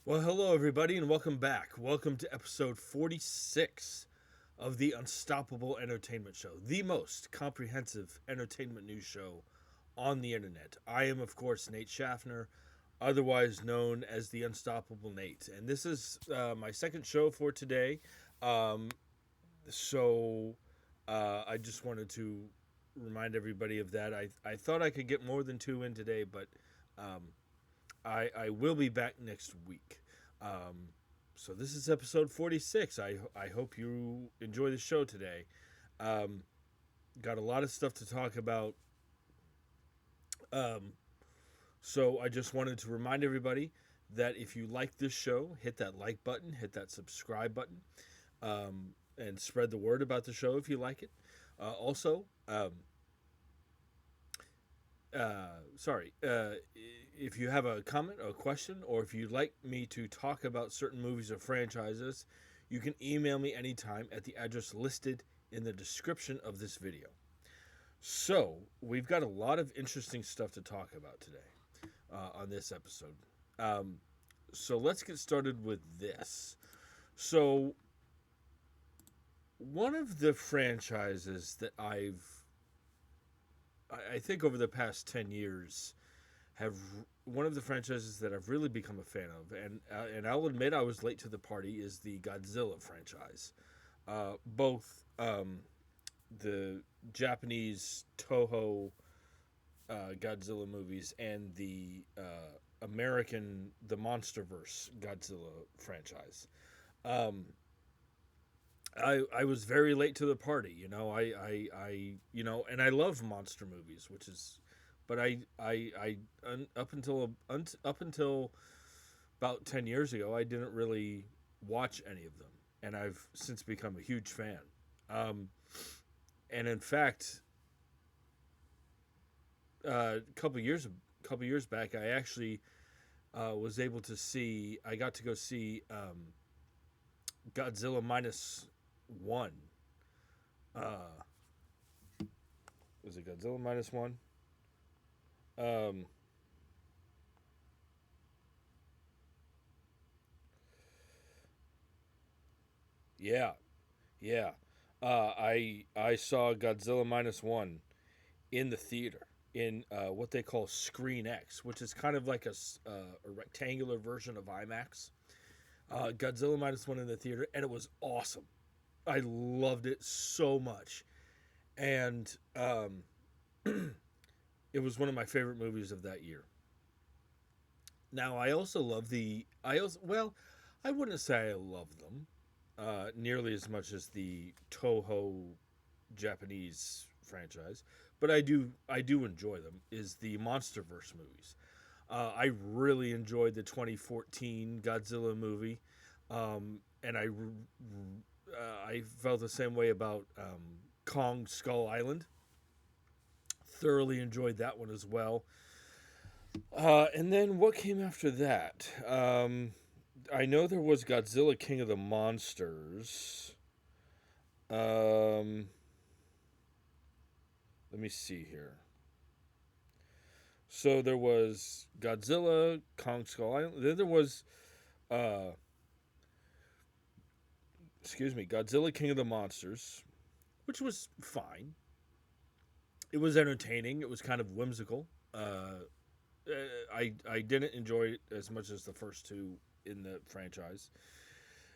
Well, hello, everybody, and welcome back. Welcome to episode 46 of the Unstoppable Entertainment Show, the most comprehensive entertainment news show on the internet. I am, of course, Nate Schaffner, otherwise known as the Unstoppable Nate, and this is my second show for today. Um, so I just wanted to remind everybody of that. I thought I could get more than two in today, but um, I will be back next week. Um, so this is episode 46. I hope you enjoy the show today. Um, got a lot of stuff to talk about. Um, so I just wanted to remind everybody that if you like this show, hit that like button, hit that subscribe button, and spread the word about the show if you like it. Also, if you have a comment or a question, or if you'd like me to talk about certain movies or franchises, you can email me anytime at the address listed in the description of this video. So, we've got a lot of interesting stuff to talk about today on this episode. Um, so, let's get started with this. So, one of the franchises that I think over the past 10 years, have one of the franchises that I've really become a fan of, and I'll admit I was late to the party, is the Godzilla franchise. Both the Japanese Toho Godzilla movies and the American MonsterVerse Godzilla franchise. Um, I was very late to the party, and I love monster movies, which is, but up until about 10 years ago, I didn't really watch any of them, and I've since become a huge fan. Um, and in fact, a couple years back, I actually was able to see. I got to go see Godzilla minus one. Uh, was it Godzilla minus one? Um, yeah, yeah. I saw Godzilla minus one in the theater in what they call Screen X, which is kind of like a rectangular version of IMAX. Godzilla minus one in the theater, and it was awesome. I loved it so much, and it was one of my favorite movies of that year. Now, I also love the. I also well, I wouldn't say I love them nearly as much as the Toho Japanese franchise, but I do enjoy them. Is the MonsterVerse movies? I really enjoyed the 2014 Godzilla movie, and I felt the same way about Kong Skull Island. Thoroughly enjoyed that one as well. And then what came after that? I know there was Godzilla King of the Monsters. Um, Let me see here. So there was Godzilla, Kong Skull Island. Then there was, uh, Godzilla King of the Monsters, which was fine. It was entertaining. It was kind of whimsical. I didn't enjoy it as much as the first two in the franchise.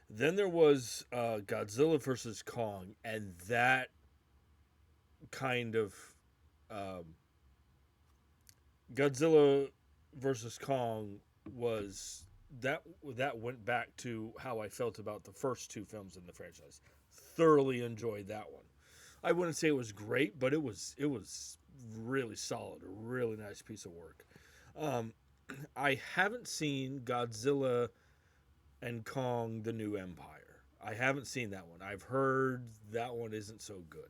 Then there was Godzilla versus Kong, and that kind of um, Godzilla versus Kong was that went back to how I felt about the first two films in the franchise. Thoroughly enjoyed that one. I wouldn't say it was great, but it was really solid, a really nice piece of work. Um, I haven't seen Godzilla and Kong: The New Empire. I haven't seen that one. I've heard that one isn't so good.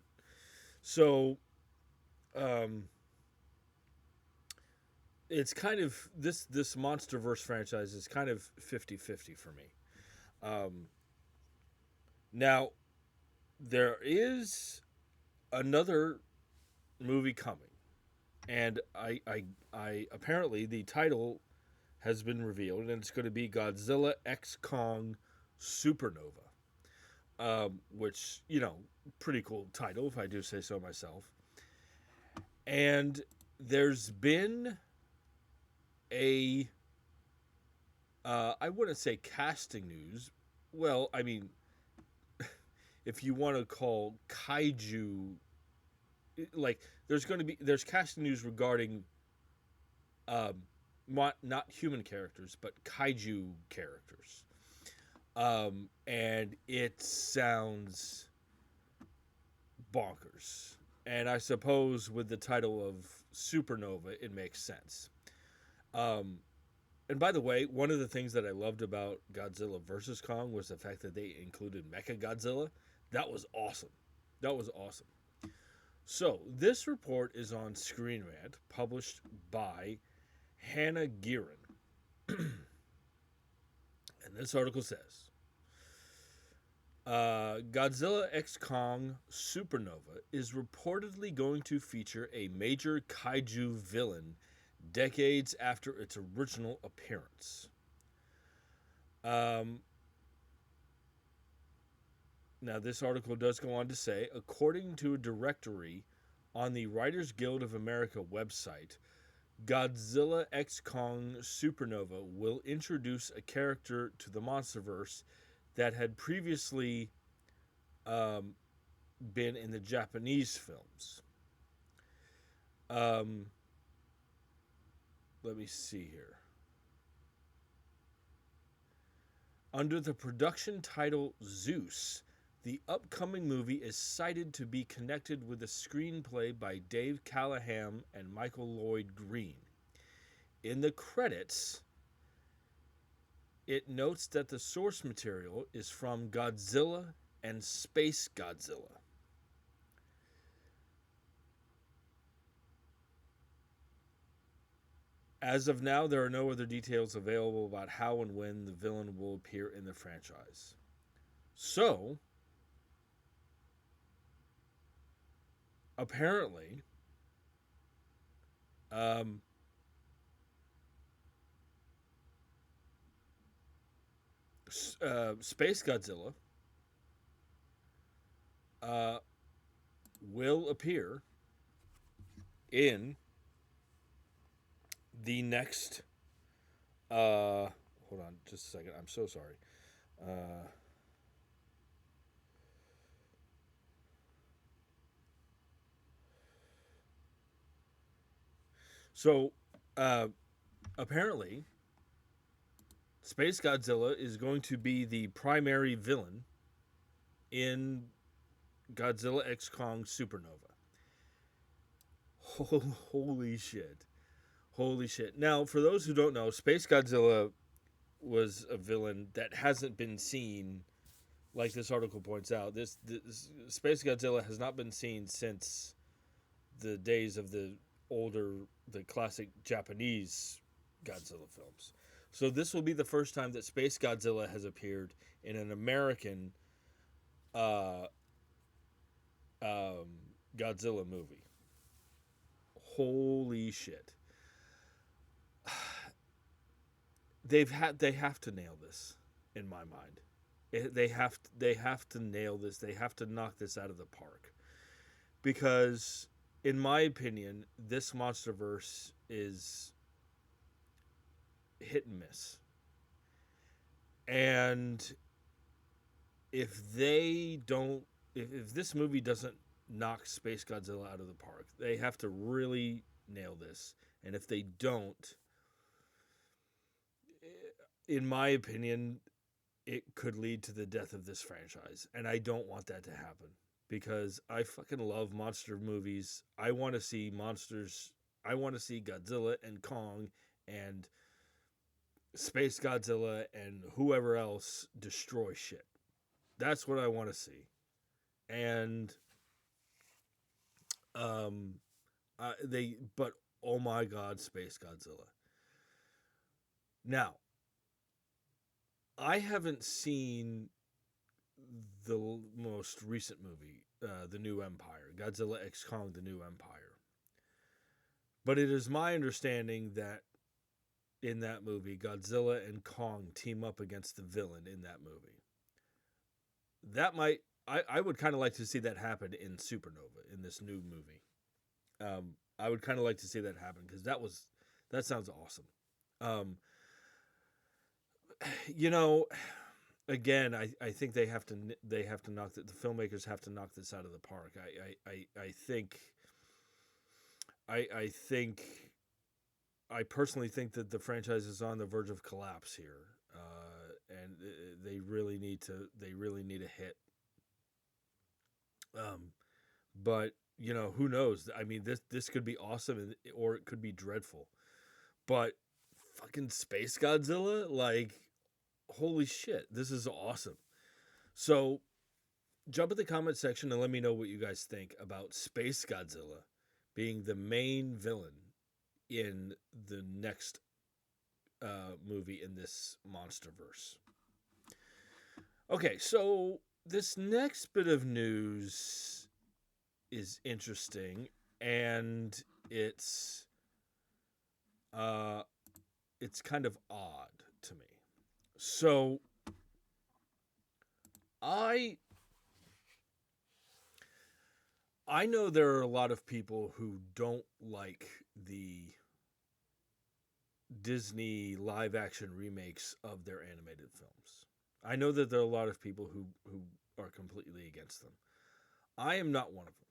So, um, it's kind of this MonsterVerse franchise is kind of 50-50 for me. Um, Now, there is another movie coming, and I apparently the title has been revealed, and it's going to be Godzilla X Kong Supernova, which, pretty cool title, if I do say so myself. And there's been I wouldn't say casting news. Well, I mean, if you want to call kaiju, like, there's casting news regarding not human characters, but kaiju characters. And it sounds bonkers. And I suppose with the title of Supernova, it makes sense. And by the way, one of the things that I loved about Godzilla vs. Kong was the fact that they included Mechagodzilla. That was awesome. That was awesome. So, this report is on Screen Rant, published by Hannah Gearin. And this article says, Godzilla X Kong Supernova is reportedly going to feature a major kaiju villain decades after its original appearance. Now, this article does go on to say, according to a directory on the Writers Guild of America website, Godzilla X Kong Supernova will introduce a character to the MonsterVerse that had previously been in the Japanese films. Let me see here. Under the production title Zeus, the upcoming movie is cited to be connected with a screenplay by Dave Callahan and Michael Lloyd Green. In the credits, it notes that the source material is from Godzilla and Space Godzilla. As of now, there are no other details available about how and when the villain will appear in the franchise. So, apparently, Space Godzilla will appear in the next hold on just a second, I'm so sorry. So apparently Space Godzilla is going to be the primary villain in Godzilla X Kong Supernova. Holy shit. Holy shit. Now, for those who don't know, Space Godzilla was a villain that hasn't been seen, like this article points out. This Space Godzilla has not been seen since the days of the classic Japanese Godzilla films. So this will be the first time that Space Godzilla has appeared in an American Godzilla movie. Holy shit. They have to nail this, in my mind. They have to nail this. They have to knock this out of the park, because, in my opinion, this MonsterVerse is hit and miss. And if this movie doesn't knock Space Godzilla out of the park, they have to really nail this. And if they don't, in my opinion, it could lead to the death of this franchise. And I don't want that to happen, because I fucking love monster movies. I want to see monsters. I want to see Godzilla and Kong and Space Godzilla and whoever else destroy shit. That's what I want to see. And but oh my god, Space Godzilla. Now, I haven't seen the most recent movie, The New Empire, Godzilla X Kong, The New Empire. But it is my understanding that in that movie, Godzilla and Kong team up against the villain in that movie. That might I would kind of like to see that happen in Supernova in this new movie. I would kind of like to see that happen because that sounds awesome. Um, you know, again, I think they have to knock the filmmakers have to knock this out of the park. I think I think I personally think that the franchise is on the verge of collapse here, and they really need a hit. Um, but who knows? I mean, this could be awesome, or it could be dreadful. But fucking Space Godzilla, like, holy shit, this is awesome. So jump in the comment section and let me know what you guys think about Space Godzilla being the main villain in the next movie in this monster verse. Okay, so this next bit of news is interesting, and it's kind of odd to me. So I know there are a lot of people who don't like the Disney live action remakes of their animated films. I know that there are a lot of people who are completely against them. I am not one of them.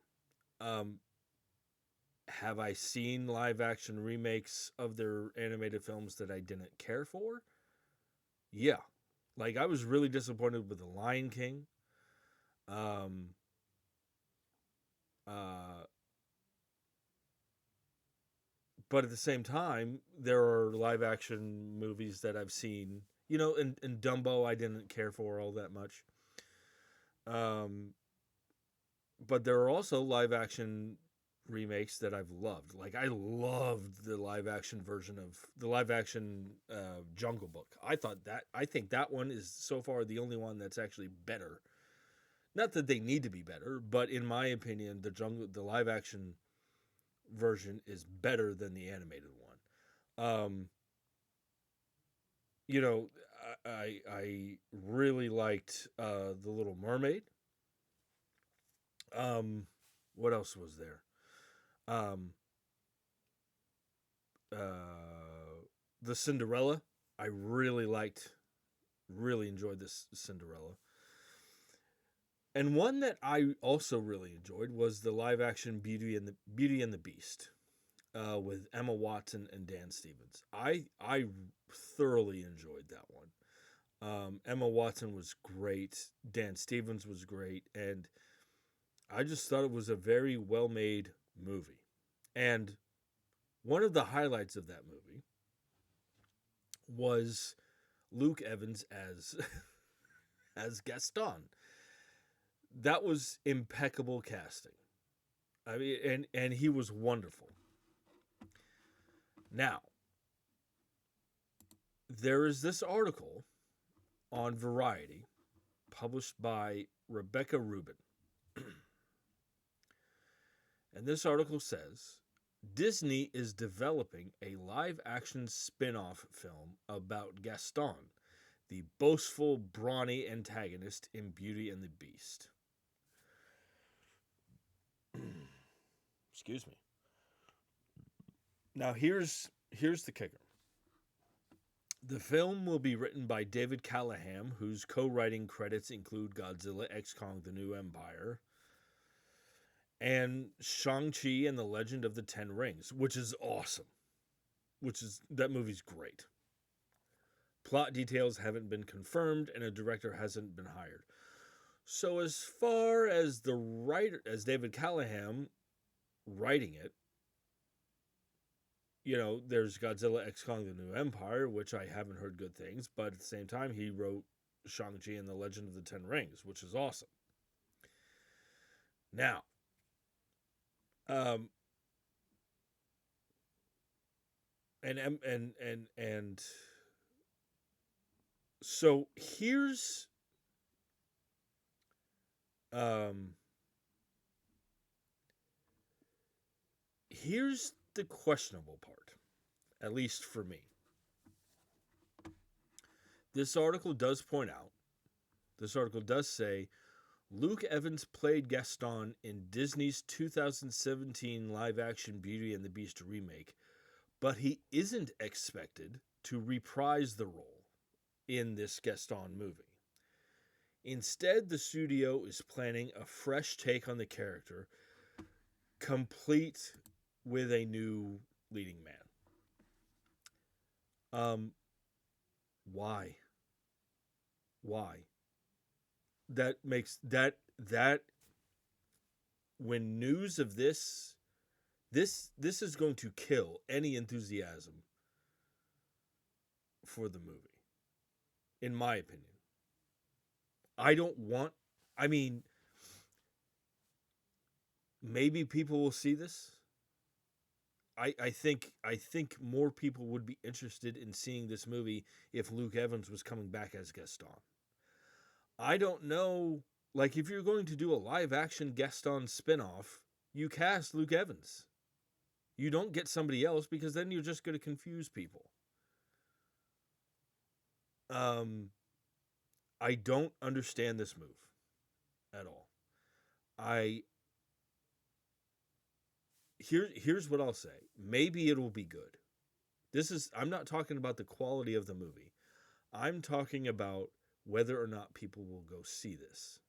Have I seen live action remakes of their animated films that I didn't care for? Yeah. Like, I was really disappointed with The Lion King. But at the same time, there are live action movies that I've seen. In Dumbo, I didn't care for all that much. But there are also live action remakes that I've loved. Like, I loved the live action version of the live action Jungle Book. I think that one is so far the only one that's actually better. Not that they need to be better, but in my opinion, the live action version is better than the animated one. I really liked The Little Mermaid. What else was there? Um, the Cinderella. I really enjoyed this Cinderella. And one that I also really enjoyed was the live action Beauty and the Beast, with Emma Watson and Dan Stevens. I thoroughly enjoyed that one. Emma Watson was great. Dan Stevens was great, and I just thought it was a very well made movie. And one of the highlights of that movie was Luke Evans as as Gaston. That was impeccable casting. I mean, and he was wonderful. Now, there is this article on Variety published by Rebecca Rubin. And this article says Disney is developing a live action spin off film about Gaston, the boastful, brawny antagonist in Beauty and the Beast. Excuse me. Now here's the kicker. The film will be written by David Callahan, whose co-writing credits include Godzilla X Kong: The New Empire and Shang-Chi and the Legend of the Ten Rings, which is awesome. That movie's great. Plot details haven't been confirmed and a director hasn't been hired. So as far as the writer, as David Callahan writing it, there's Godzilla X Kong: The New Empire, which I haven't heard good things, but at the same time, he wrote Shang-Chi and the Legend of the Ten Rings, which is awesome. Now, and so here's the questionable part, at least for me. this article does point out, this article does say, Luke Evans played Gaston in Disney's 2017 live-action Beauty and the Beast remake, but he isn't expected to reprise the role in this Gaston movie. Instead, the studio is planning a fresh take on the character, complete with a new leading man. Why? That makes that when news of this is going to kill any enthusiasm for the movie, in my opinion. Maybe people will see this. I think more people would be interested in seeing this movie if Luke Evans was coming back as Gaston. I don't know, like, if you're going to do a live action Gaston spinoff, you cast Luke Evans. You don't get somebody else, because then you're just going to confuse people. I don't understand this move at all. Here's what I'll say. Maybe it'll be good. I'm not talking about the quality of the movie. I'm talking about whether or not people will go see this.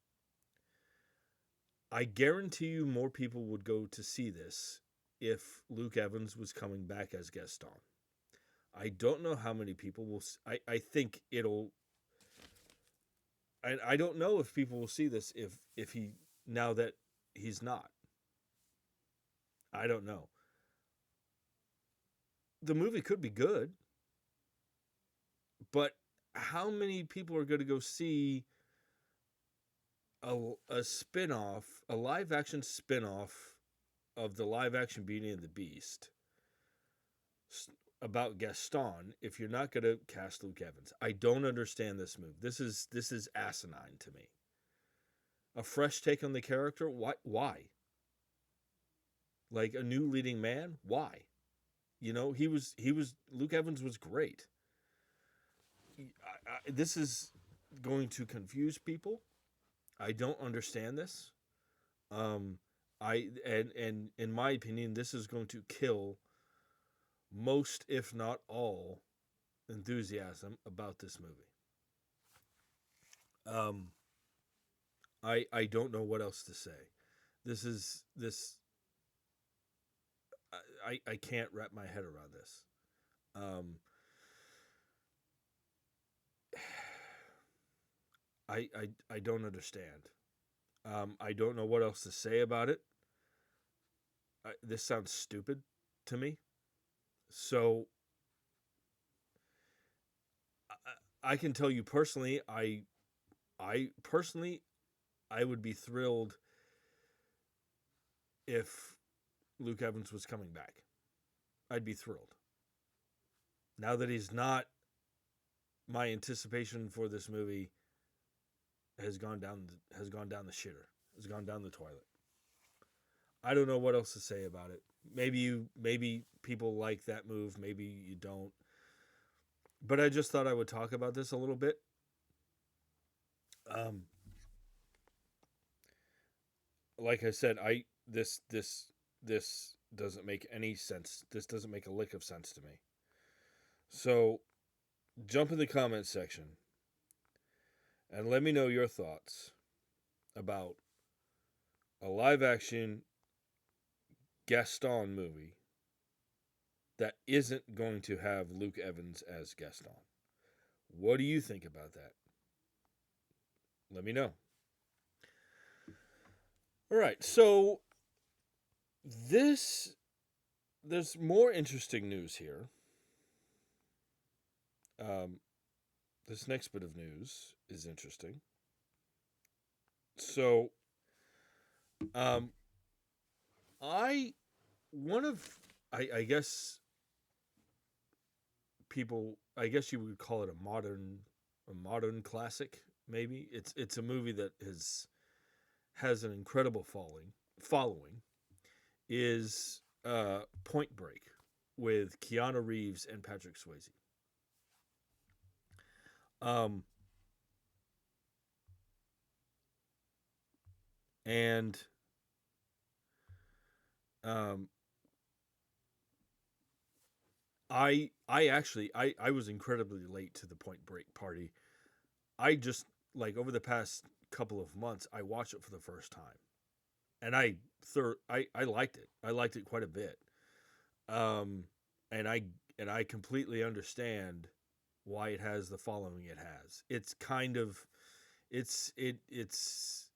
I guarantee you more people would go to see this if Luke Evans was coming back as Gaston. I don't know how many people will. I think it'll. I don't know if people will see this if he, now that he's not. I don't know. The movie could be good, but how many people are going to go see a spin-off, a live-action spin-off of the live-action Beauty and the Beast about Gaston if you're not going to cast Luke Evans? I don't understand this move. This is asinine to me. A fresh take on the character? Why? Like a new leading man? Why? Luke Evans was great. This is going to confuse people. I don't understand this. And in my opinion, this is going to kill most, if not all, enthusiasm about this movie. I don't know what else to say. I can't wrap my head around this. I don't understand. I don't know what else to say about it. This sounds stupid to me. So I can tell you personally, I would be thrilled if Luke Evans was coming back. I'd be thrilled. Now that he's not, my anticipation for this movie has gone down the shitter. Has gone down the toilet. I don't know what else to say about it. Maybe people like that move, maybe you don't. But I just thought I would talk about this a little bit. Like I said, this doesn't make any sense. This doesn't make a lick of sense to me. So, jump in the comments section and let me know your thoughts about a live-action Gaston movie that isn't going to have Luke Evans as Gaston. What do you think about that? Let me know. All right, so there's more interesting news here. This next bit of news is interesting. So, I guess people, I guess you would call it a modern classic. Maybe it's a movie that has an incredible following. Is Point Break with Keanu Reeves and Patrick Swayze. Um, and um, I was incredibly late to the Point Break party. I just like over the past couple of months, I watched it for the first time, and I liked it. I liked it quite a bit. Um, and I completely understand why it has the following it has. It's kind of it's it it's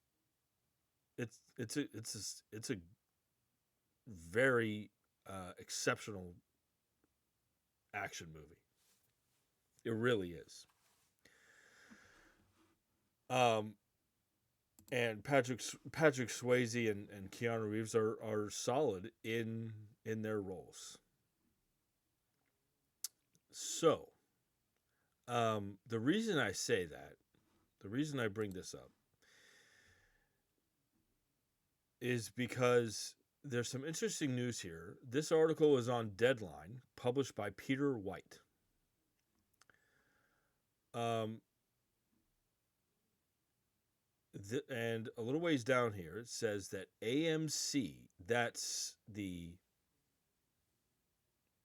a very exceptional action movie. It really is. Um, and Patrick Swayze and Keanu Reeves are solid in their roles. So, the reason I say that, the reason I bring this up, is because there's some interesting news here. This article is on Deadline, published by Peter White. Um, and a little ways down here, it says that AMC, that's the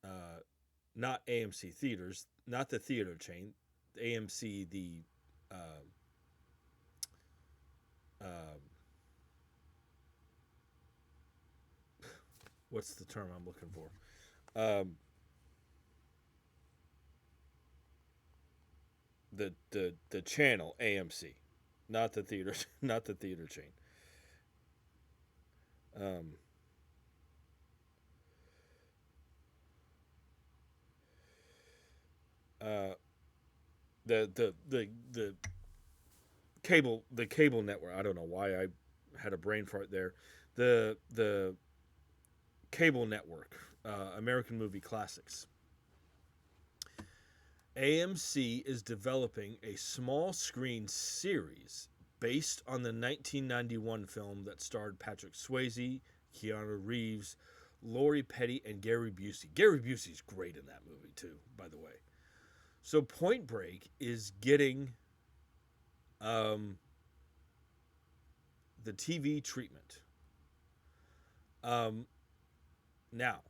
uh, not AMC theaters, not the theater chain, AMC, the uh, uh, what's the term I'm looking for? Um, the channel AMC, not the theater, not the theater chain. Um, uh, the cable network. I don't know why I had a brain fart there. The cable network, American Movie Classics. AMC is developing a small screen series based on the 1991 film that starred Patrick Swayze, Keanu Reeves, Lori Petty, and Gary Busey. Gary Busey's great in that movie too, by the way. So Point Break is getting um, the TV treatment. Um, now,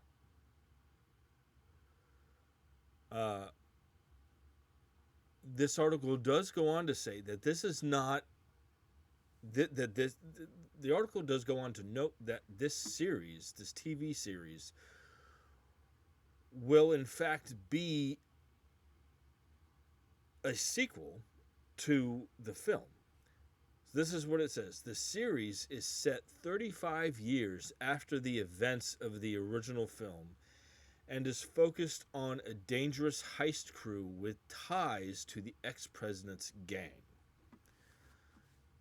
uh, this article does go on to say that this is not that this the article does go on to note that this series, this TV series, will in fact be a sequel to the film. This is what it says. The series is set 35 years after the events of the original film and is focused on a dangerous heist crew with ties to the ex-president's gang.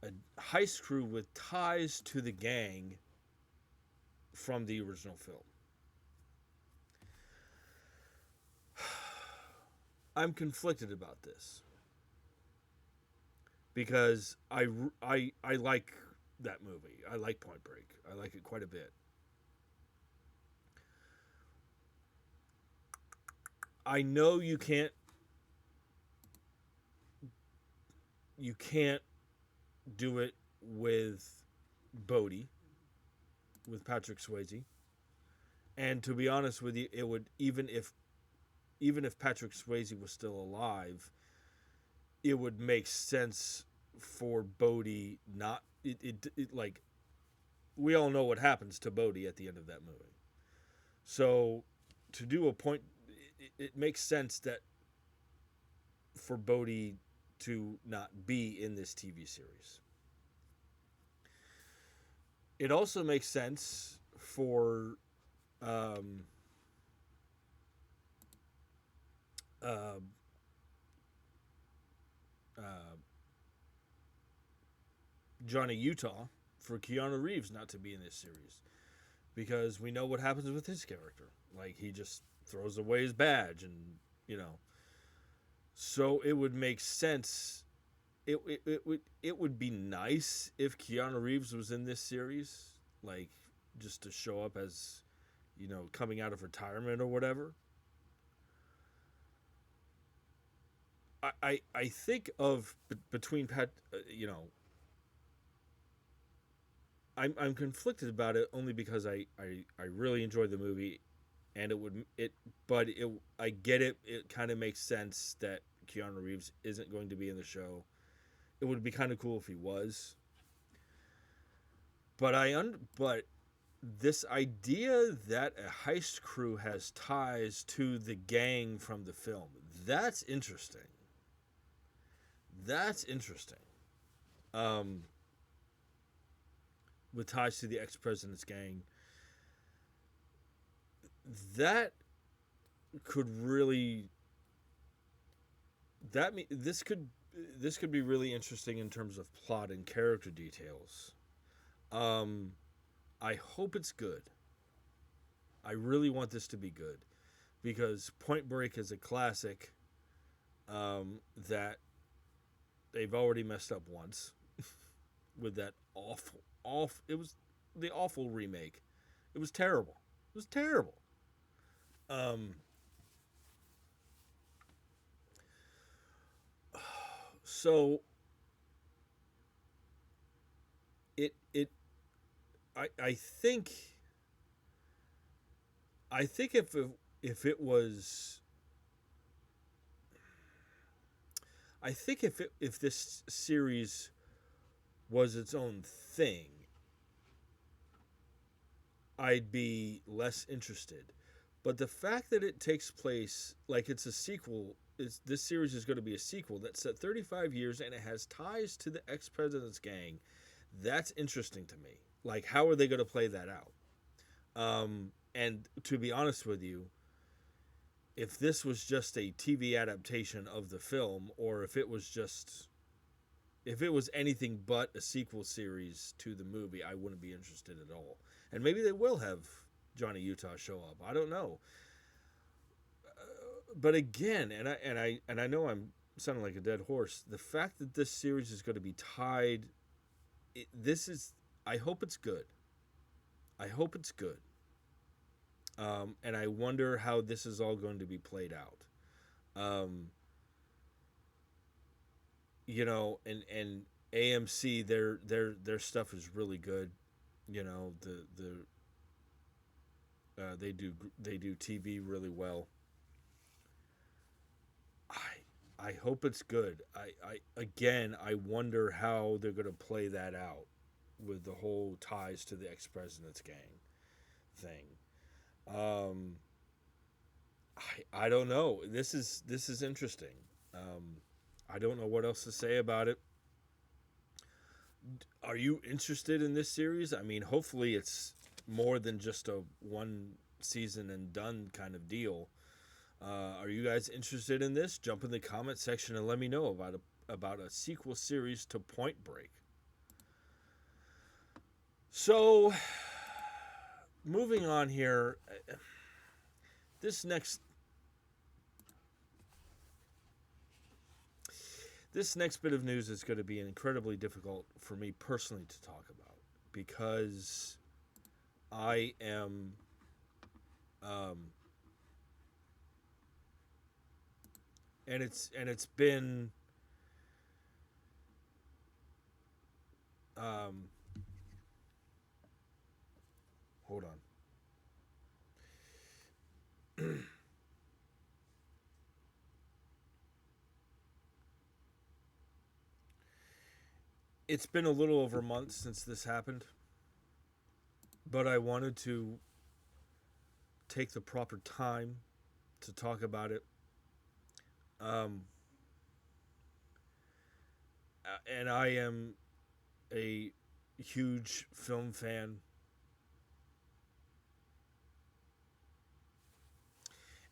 A heist crew with ties to the gang from the original film. I'm conflicted about this because I like that movie. I like Point Break. I like it quite a bit. I know you can't do it with Bodhi, with Patrick Swayze. And to be honest with you, it would even if Patrick Swayze was still alive, it would make sense for Bodhi not it like we all know what happens to Bodhi at the end of that movie. So to do a point, it makes sense that for Bodhi to not be in this TV series. It also makes sense for um, uh, uh, Johnny Utah, for Keanu Reeves not to be in this series because we know what happens with his character. Like he just throws away his badge, and you know, so it would make sense. It would be nice if Keanu Reeves was in this series, like just to show up as coming out of retirement or whatever. I think of between Pat, you know, I'm conflicted about it only because I really enjoyed the movie, and but it I get it. It kind of makes sense that Keanu Reeves isn't going to be in the show. It would be kind of cool if he was, but this idea that a heist crew has ties to the gang from the film, that's interesting. That's interesting. Um, with ties to the ex president's gang, that could really this could be really interesting in terms of plot and character details. Um, I hope it's good. I really want this to be good because Point Break is a classic that they've already messed up once with that awful. It was the awful remake. It was terrible. It was terrible. Um, so it I think if it was I think if this series was its own thing, I'd be less interested. But the fact that it takes place like it's a sequel is this series is going to be a sequel that's set 35 years and it has ties to the ex-president's gang. That's interesting to me. Like, how are they going to play that out? And to be honest with you, if this was just a TV adaptation of the film, or if it was anything but a sequel series to the movie, I wouldn't be interested at all. And maybe they will have Johnny Utah show up. I don't know. But again, and I know I'm sounding like a dead horse. The fact that this series is going to be tied, this is. I hope it's good. I hope it's good. And I wonder how this is all going to be played out. You know, and AMC their stuff is really good. You know, they do TV really well. I hope it's good. I wonder how they're going to play that out with the whole ties to the ex-president's gang thing. Um, I don't know. This is interesting. I don't know what else to say about it. Are you interested in this series? I mean, hopefully it's more than just a one season and done kind of deal. Are you guys interested in this? Jump in the comment section and let me know about a sequel series to Point Break. So, moving on here, this next bit of news is going to be incredibly difficult for me personally to talk about because I am and it's been hold on. It's been a little over a month since this happened, but I wanted to take the proper time to talk about it. And I am a huge film fan.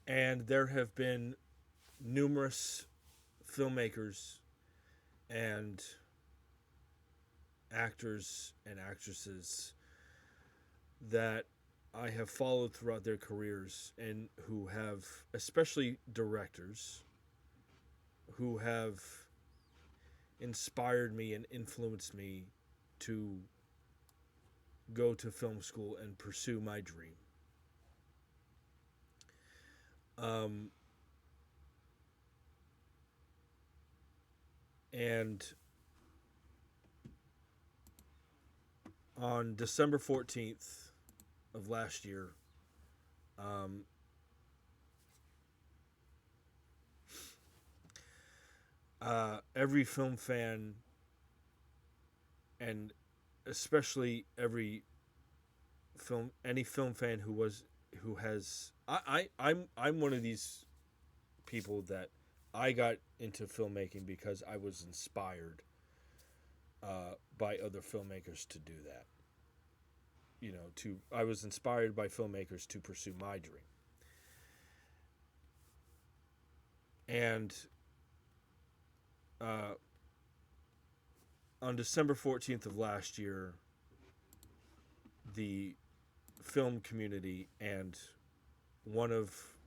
And there have been numerous filmmakers and actors and actresses that I have followed throughout their careers and who have, especially directors, who have inspired me and influenced me to go to film school and pursue my dream. Um, And on December 14th of last year, um, every film fan, and especially any film fan who has, I'm one of these people that I got into filmmaking because I was inspired by other filmmakers to do that. I was inspired by filmmakers to pursue my dream. And on December 14th of last year, the film community and one of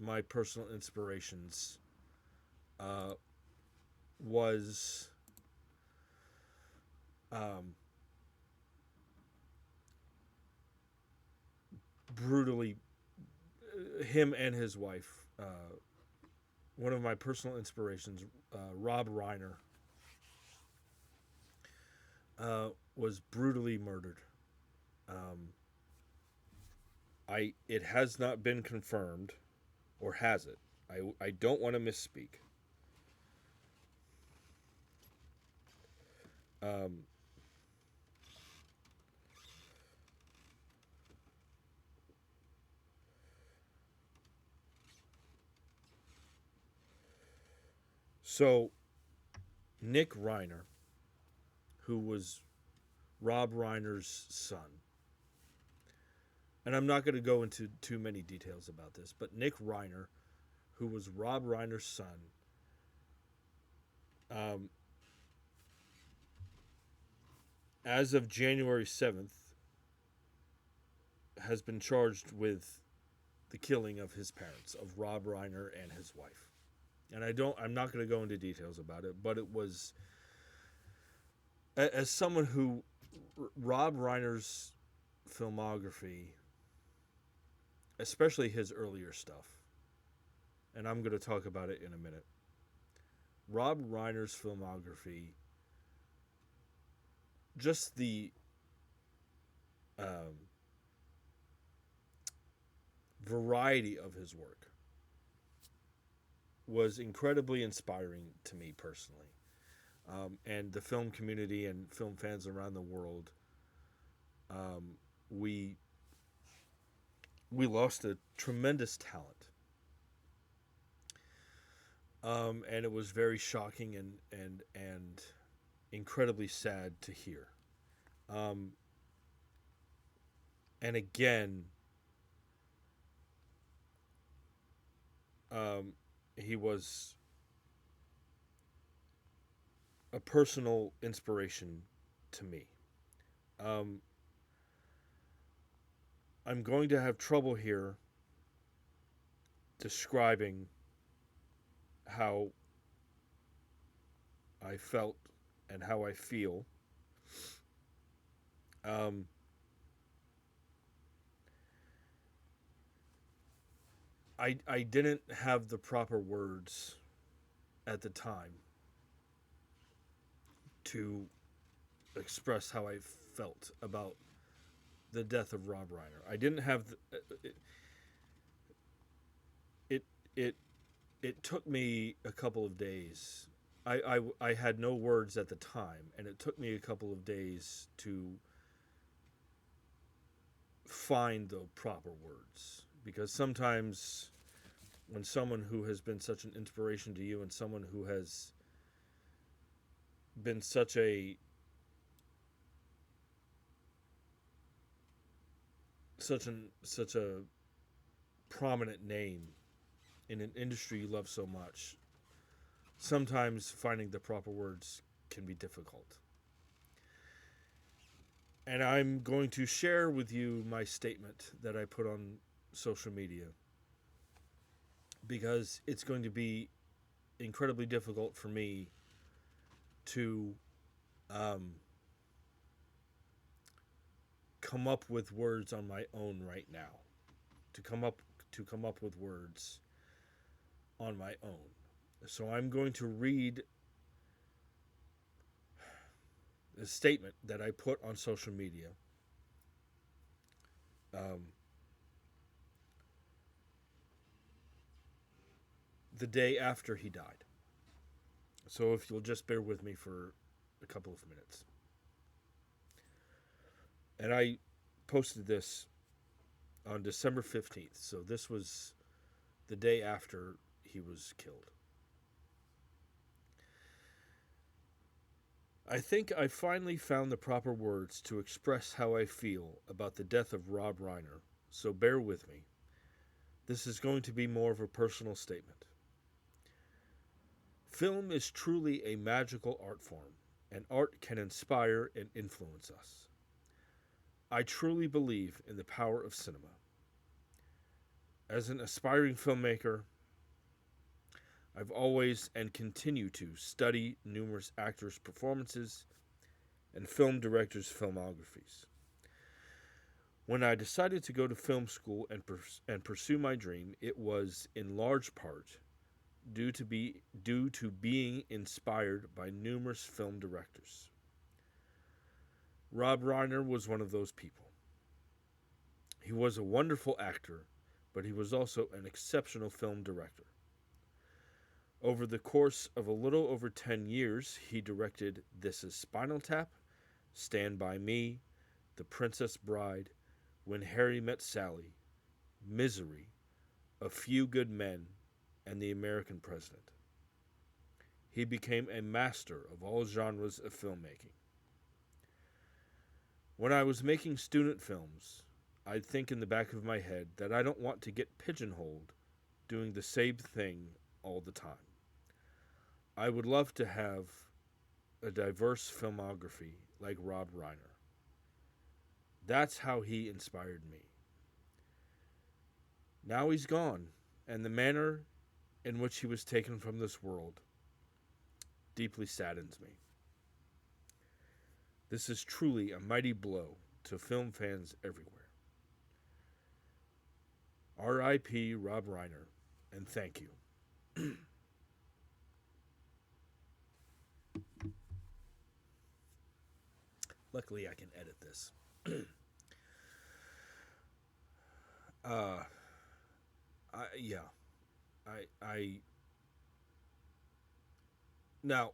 my personal inspirations was brutally, him and his wife, one of my personal inspirations, Rob Reiner, was brutally murdered. It has not been confirmed, or has it? I don't want to misspeak. So, Nick Reiner, who was Rob Reiner's son, and I'm not going to go into too many details about this, but Nick Reiner, who was Rob Reiner's son, as of January 7th, has been charged with the killing of his parents, of Rob Reiner and his wife. And I'm not going to go into details about it, but it was, as someone who, Rob Reiner's filmography, especially his earlier stuff, and I'm going to talk about it in a minute. Rob Reiner's filmography, just the variety of his work was incredibly inspiring to me personally. And the film community and film fans around the world, we lost a tremendous talent. And it was very shocking and incredibly sad to hear. And again, he was a personal inspiration to me. I'm going to have trouble here describing how I felt and how I feel. I didn't have the proper words at the time to express how I felt about the death of Rob Reiner. I didn't have it took me a couple of days. I had no words at the time, and it took me a couple of days to find the proper words, because sometimes when someone who has been such an inspiration to you and someone who has been such a prominent name in an industry you love so much, sometimes finding the proper words can be difficult. And I'm going to share with you my statement that I put on social media, because it's going to be incredibly difficult for me to come up with words on my own right now. To come up with words on my own. So I'm going to read a statement that I put on social media um, the day after he died. So if you'll just bear with me for a couple of minutes. And I posted this on December 15th. So this was the day after he was killed. I think I finally found the proper words to express how I feel about the death of Rob Reiner, so bear with me. This is going to be more of a personal statement. Film is truly a magical art form, and art can inspire and influence us. I truly believe in the power of cinema. As an aspiring filmmaker, I've always and continue to study numerous actors' performances and film directors' filmographies. When I decided to go to film school and pursue my dream, it was in large part due to being inspired by numerous film directors. Rob Reiner was one of those people. He was a wonderful actor, but he was also an exceptional film director. Over the course of a little over 10 years, he directed This Is Spinal Tap, Stand By Me, The Princess Bride, When Harry Met Sally, Misery, A Few Good Men, and The American President. He became a master of all genres of filmmaking. When I was making student films, I'd think in the back of my head that I don't want to get pigeonholed doing the same thing all the time. I would love to have a diverse filmography like Rob Reiner. That's how he inspired me. Now he's gone, and the manner in which he was taken from this world deeply saddens me. This is truly a mighty blow to film fans everywhere. R.I.P. Rob Reiner, and thank you. Luckily, I can edit this. Now,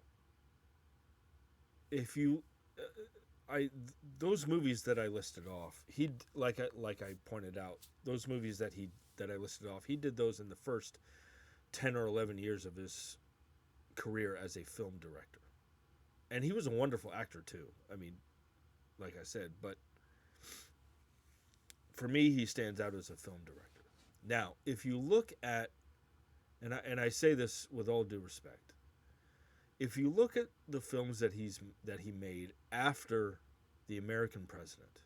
if you, those movies that I listed off, he like I pointed out, those movies that I listed off, he did those in the first 10 or 11 years of his career as a film director, and he was a wonderful actor too. I mean, like I said, but for me, he stands out as a film director. Now, if you look at, and I say this with all due respect, if you look at the films that he made after The American President,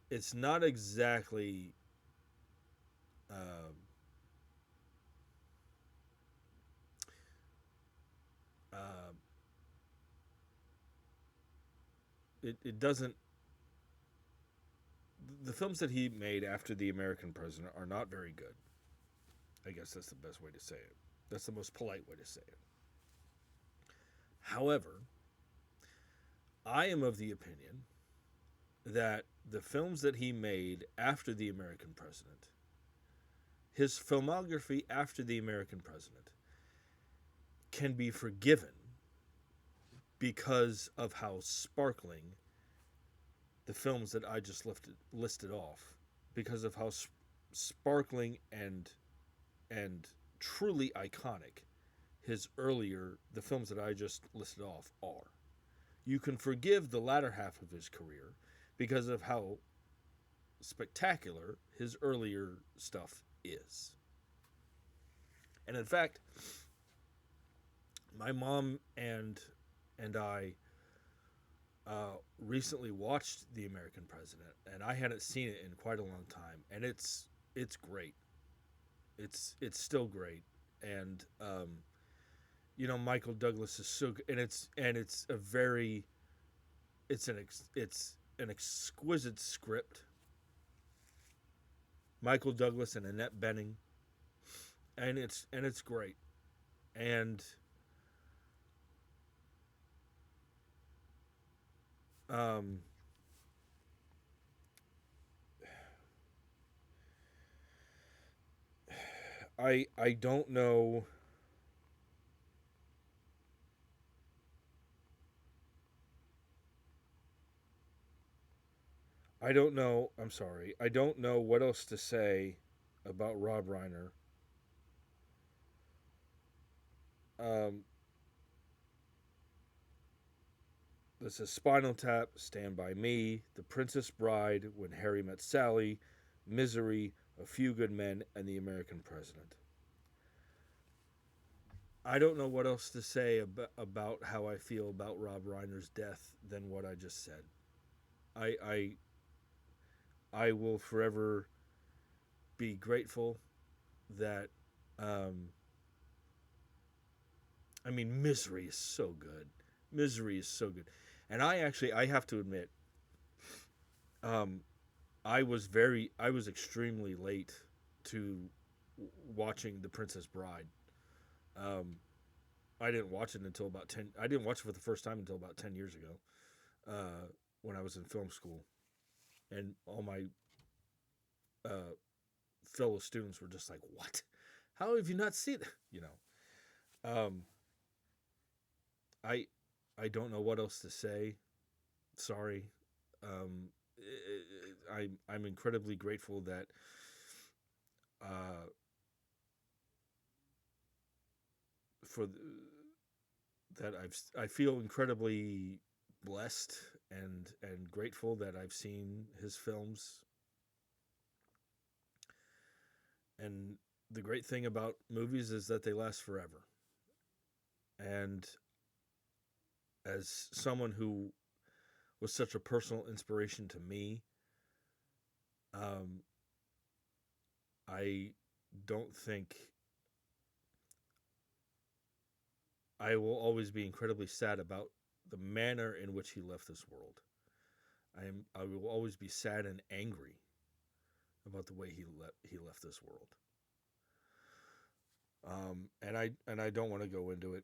it's not exactly it doesn't. The films that he made after The American President are not very good. I guess that's the best way to say it. That's the most polite way to say it. However, I am of the opinion that the films that he made after The American President, his filmography after The American President, can be forgiven because of how sparkling the films that I just listed off, because of how sparkling and truly iconic the films that I just listed off are. You can forgive the latter half of his career because of how spectacular his earlier stuff is. And in fact, my mom and I recently watched The American President, and I hadn't seen it in quite a long time, and it's great. It's still great, and Michael Douglas is so good, and it's an exquisite script. Michael Douglas and Annette Bening, and it's great, and Um, I don't know. I don't know. I'm sorry. I don't know what else to say about Rob Reiner. Um, this is Spinal Tap, Stand By Me, The Princess Bride, When Harry Met Sally, Misery, A Few Good Men, and The American President. I don't know what else to say about how I feel about Rob Reiner's death than what I just said. I I, I will forever be grateful that um, I mean, Misery is so good. Misery is so good, and I have to admit, um, I was extremely late to watching The Princess Bride. Um, I didn't watch it until about 10. I didn't watch it for the first time until about 10 years ago, when I was in film school, and all my uh, fellow students were just like, "What? How have you not seen it?" You know. I I don't know what else to say. Sorry. Um, I'm incredibly grateful that uh, for the, that I feel incredibly blessed and grateful that I've seen his films. And the great thing about movies is that they last forever. And as someone who was such a personal inspiration to me, um, I don't think I will always be incredibly sad about the manner in which he left this world. I will always be sad and angry about the way he left this world. And I don't want to go into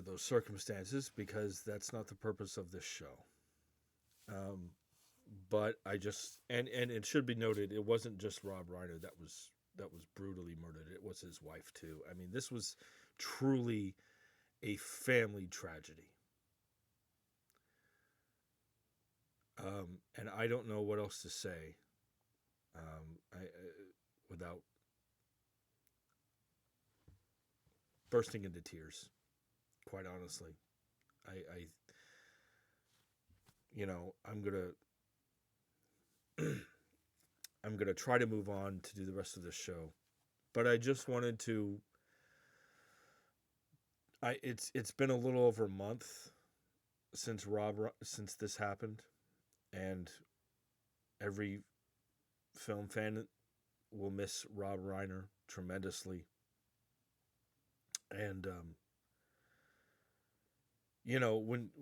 those circumstances because that's not the purpose of this show. Um, but I just and it should be noted it wasn't just Rob Reiner that was brutally murdered. It was his wife too. I mean, this was truly a family tragedy. And I don't know what else to say without bursting into tears. Quite honestly, I you know I'm gonna try to move on to do the rest of this show, but I just wanted to. It's been a little over a month since this happened, and every film fan will miss Rob Reiner tremendously. And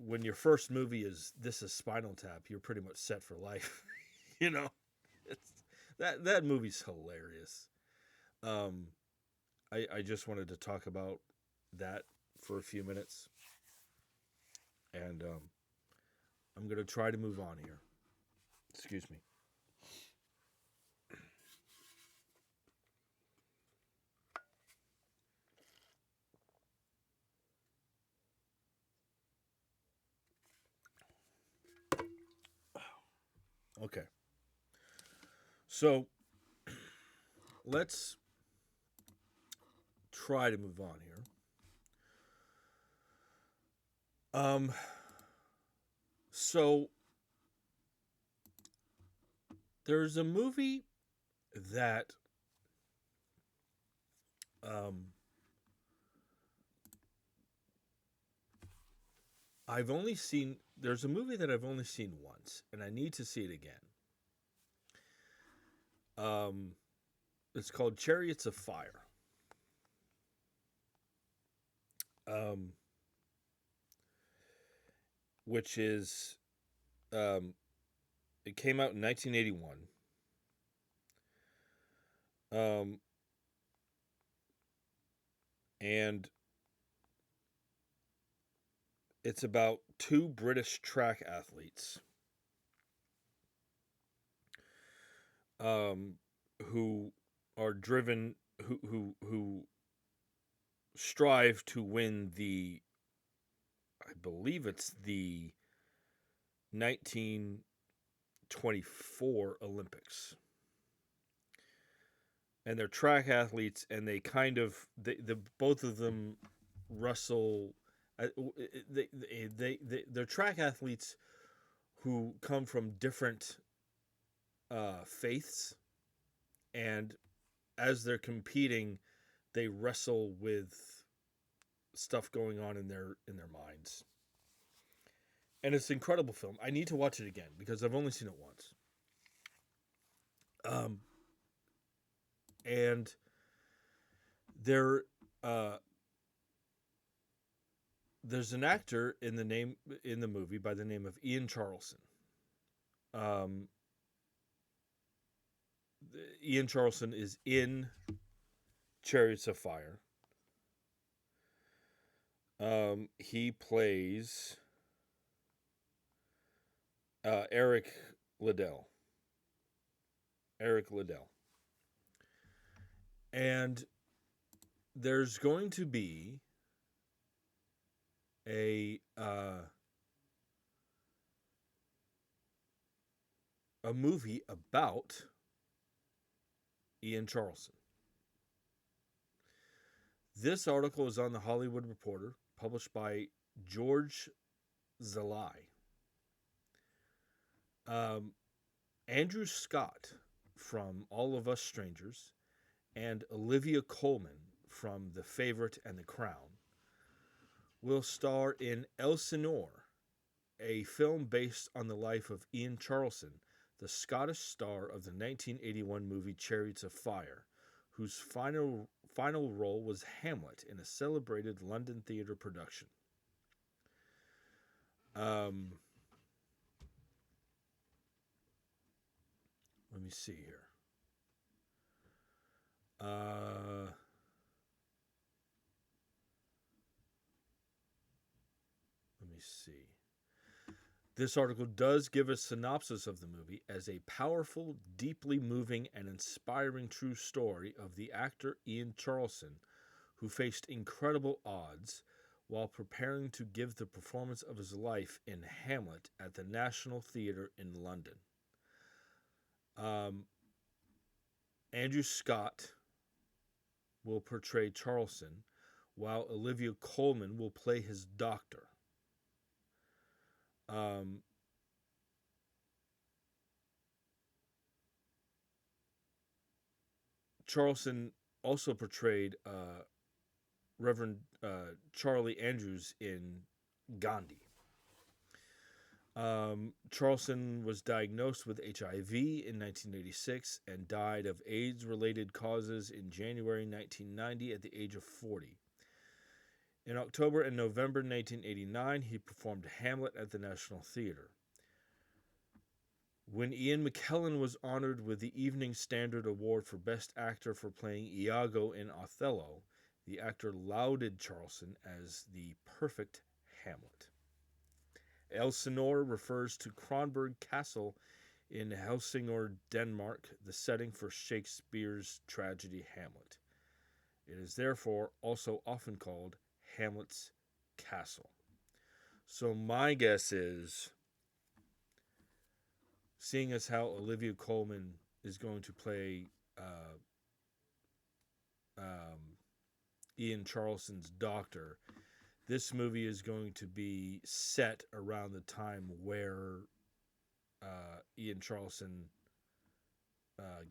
when your first movie is This Is Spinal Tap, you're pretty much set for life. you know, it's that movie's hilarious. Um, I just wanted to talk about that for a few minutes, and I'm gonna try to move on here. Excuse me. Okay, so let's try to move on here. Um, so there's a movie that um I've only seen. There's a movie that I've only seen once, and I need to see it again. Um, it's called Chariots of Fire. Um, which is um, it came out in 1981. Um, and it's about two British track athletes um, who are driven, who strive to win the, I believe it's the 1924 Olympics. And they're track athletes, and they kind of the both of them wrestle. They're track athletes who come from different faiths, and as they're competing, they wrestle with stuff going on in their minds. And it's an incredible film. I need to watch it again because I've only seen it once. And there, there's an actor in the movie by the name of Ian Charleson. Um, Ian Charleson is in Chariots of Fire. He plays Eric Liddell. Eric Liddell. And there's going to be a movie about Ian Charleson. This article is on the Hollywood Reporter, published by George Zalai. Andrew Scott from All of Us Strangers and Olivia Colman from The Favourite and The Crown will star in Elsinore, a film based on the life of Ian Charleson, the Scottish star of the 1981 movie Chariots of Fire, whose final role was Hamlet in a celebrated London theatre production. Let me see here. Let me see. This article does give a synopsis of the movie as a powerful, deeply moving, and inspiring true story of the actor Ian Charleson, who faced incredible odds while preparing to give the performance of his life in Hamlet at the National Theatre in London. Andrew Scott will portray Charleson, while Olivia Colman will play his doctor. Charleson also portrayed Reverend Charlie Andrews in Gandhi. Charleson was diagnosed with HIV in 1986 and died of AIDS-related causes in January 1990 at the age of 40. In October and November 1989, he performed Hamlet at the National Theatre. When Ian McKellen was honored with the Evening Standard Award for Best Actor for playing Iago in Othello, the actor lauded Charleson as the perfect Hamlet. Elsinore refers to Kronborg Castle in Helsingør, Denmark, the setting for Shakespeare's tragedy Hamlet. It is therefore also often called Hamlet's Castle. So my guess is, seeing as how Olivia Colman is going to play Ian Charleson's doctor, this movie is going to be set around the time where Ian Charleson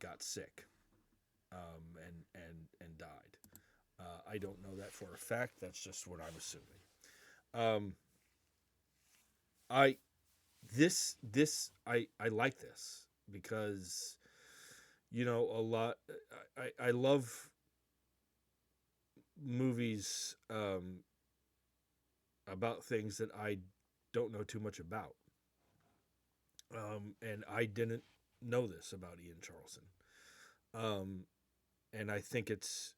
got sick and died. I don't know that for a fact. That's just what I'm assuming. I like this because, you know, a lot. I love movies about things that I don't know too much about. And I didn't know this about Ian Charleson. And I think it's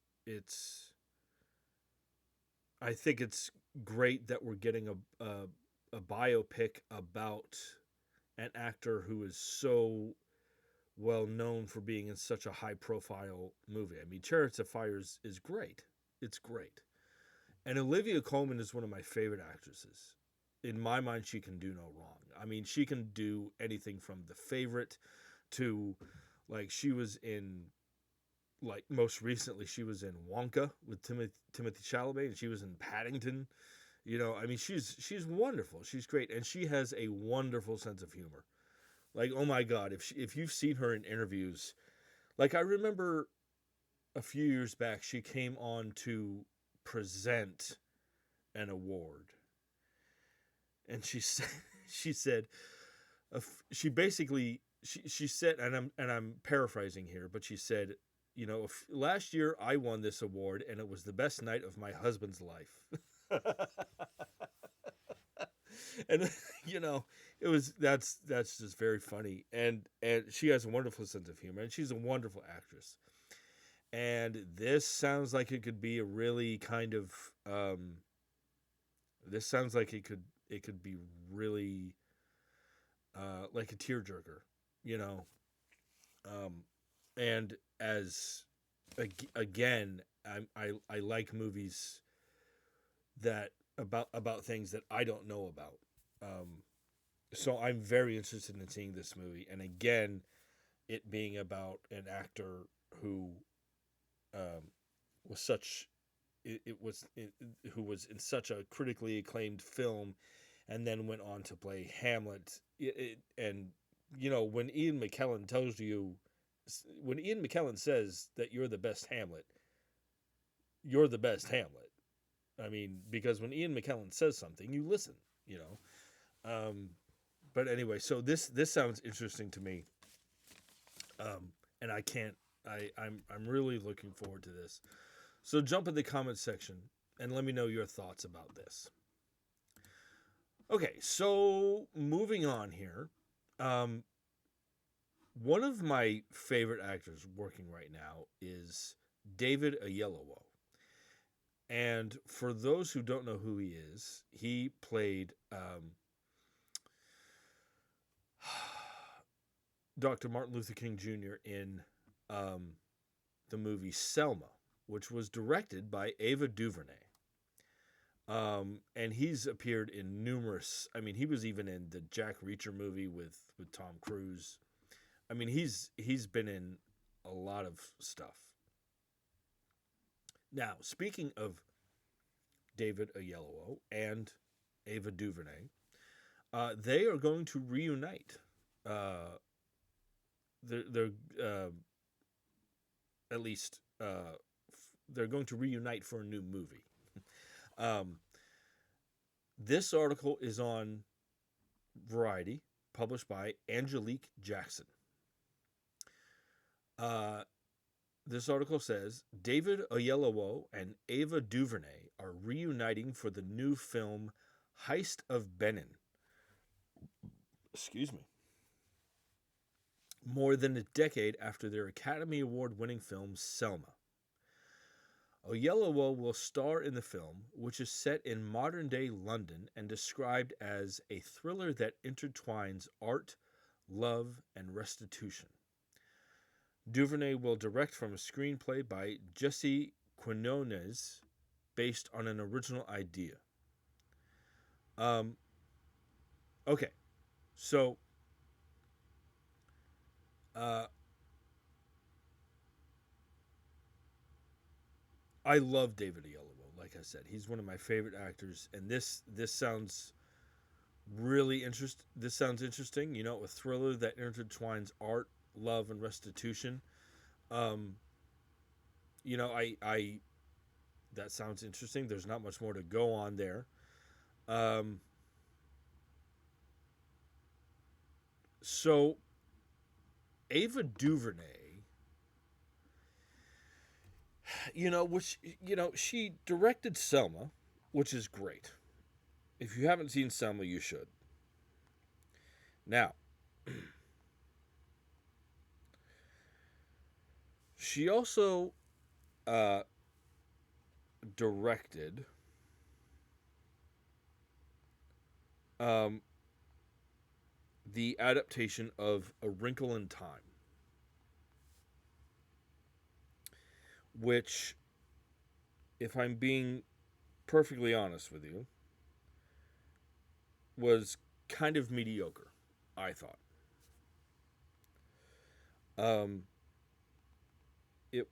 great that we're getting a a biopic about an actor who is so well known for being in such a high profile movie. I mean, Chariots of Fire is great. It's great. And Olivia Colman is one of my favorite actresses. In my mind, she can do no wrong. I mean, she can do anything from The Favorite to, like, she was in, like, most recently, she was in Wonka with Timothy Chalamet, and she was in Paddington. You know, I mean, she's wonderful. She's great, and she has a wonderful sense of humor. Like, oh my God, if you've seen her in interviews, like I remember a few years back, she came on to present an award, and she said she said she basically she said, and I'm paraphrasing here, but she said, you know, last year I won this award, and it was the best night of my husband's life. And you know, it was that's just very funny, and she has a wonderful sense of humor, and she's a wonderful actress. And this sounds like it could be a really kind of this sounds like it could be really like a tearjerker, you know. And as again, I like movies that about things that I don't know about. So I'm very interested in seeing this movie, and again, it being about an actor who was such who was in such a critically acclaimed film, and then went on to play Hamlet. And you know, when Ian McKellen says that you're the best Hamlet, you're the best Hamlet. I mean, because when Ian McKellen says something, you listen. You know. But anyway, so this sounds interesting to me, and I can't. I'm really looking forward to this. So jump in the comments section and let me know your thoughts about this. Okay, so moving on here. One of my favorite actors working right now is David Oyelowo. And for those who don't know who he is, he played Dr. Martin Luther King Jr. in the movie Selma, which was directed by Ava DuVernay. And he's appeared in numerous. I mean, he was even in the Jack Reacher movie with Tom Cruise. I mean, he's been in a lot of stuff. Now, speaking of David Oyelowo and Ava DuVernay, they are going to reunite. They're at least they're going to reunite for a new movie. This article is on Variety, published by Angelique Jackson. This article says David Oyelowo and Ava DuVernay are reuniting for the new film Heist of Benin. Excuse me. More than a decade after their Academy Award-winning film Selma. Oyelowo will star in the film, which is set in modern-day London and described as a thriller that intertwines art, love, and restitution. DuVernay will direct from a screenplay by Jesse Quinones based on an original idea. Okay, so I love David Oyelowo. Like I said, he's one of my favorite actors, and this sounds really interesting. This sounds interesting. You know, a thriller that intertwines art, love, and restitution. You know, I that sounds interesting. There's not much more to go on there. So Ava DuVernay, she directed Selma, which is great. If you haven't seen Selma, you should. Now, she also directed um, the adaptation of A Wrinkle in Time, which, if I'm being perfectly honest with you, was kind of mediocre, I thought. Um, it,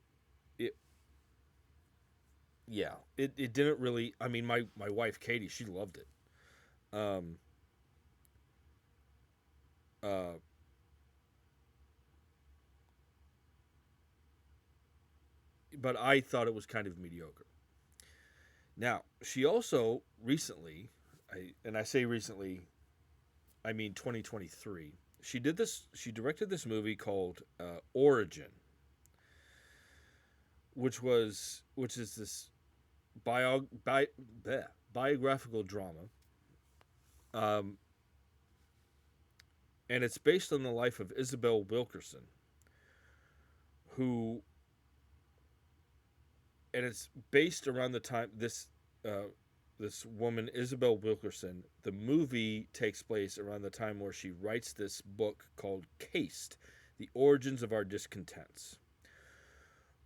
it, yeah, it didn't really. I mean, my wife Katie, she loved it. Um, uh, but I thought it was kind of mediocre. Now, she also recently, and I say recently, I mean 2023. She did this. She directed this movie called Origin, which is this bio, bi, bleh, biographical drama, um, and it's based on the life of Isabel Wilkerson, who, and it's based around the time uh, this woman Isabel Wilkerson. The movie takes place around the time where she writes this book called Caste: The Origins of Our Discontents.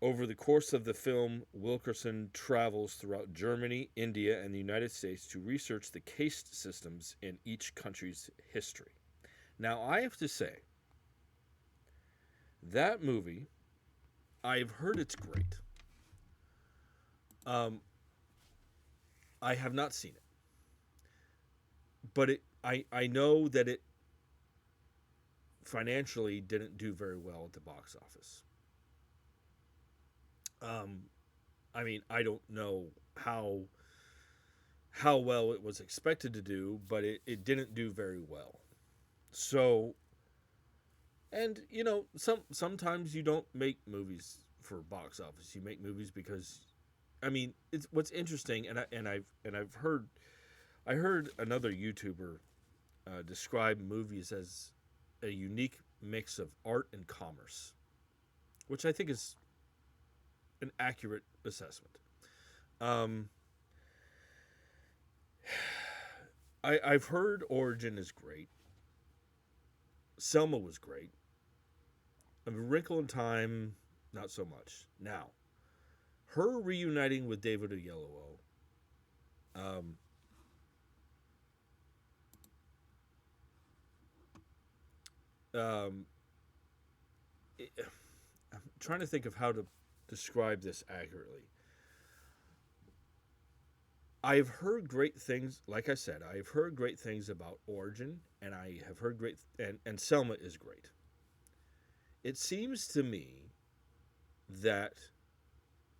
Over the course of the film, Wilkerson travels throughout Germany, India, and the United States to research the caste systems in each country's history. Now, I have to say, that movie, I've heard it's great. Um, I have not seen it, but I know that it financially didn't do very well at the box office. Um, I mean, I don't know how how well it was expected to do, but it didn't do very well. So, and sometimes you don't make movies for box office. You make movies because, I mean, it's what's interesting, and I've heard I heard another YouTuber describe movies as a unique mix of art and commerce, which I think is an accurate assessment. Um, I've heard Origin is great. Selma was great. A Wrinkle in Time, not so much. Now, her reuniting with David Oyelowo, um, um, it, I'm trying to think of how to describe this accurately. I've heard great things. Like I said, I've heard great things about Origin, and I have heard great, and Selma is great. It seems to me that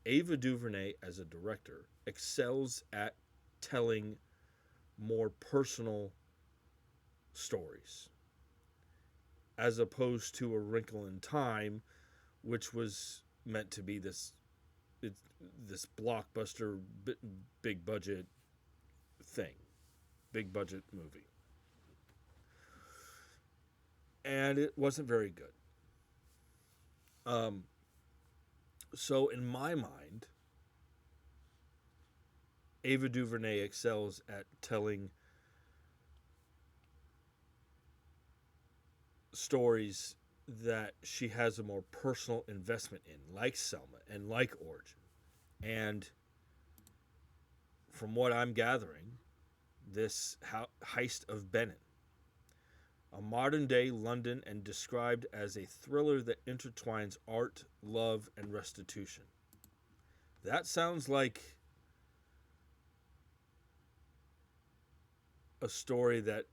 Ava DuVernay as a director excels at telling more personal stories as opposed to A Wrinkle in Time, which was meant to be it, this blockbuster big budget thing, big budget movie, and it wasn't very good. Um, so in my mind, Ava DuVernay excels at telling stories that she has a more personal investment in, like Selma and like Origin. And from what I'm gathering, this heist of Benin, a modern day London and described as a thriller that intertwines art, love, and restitution. That sounds like a story that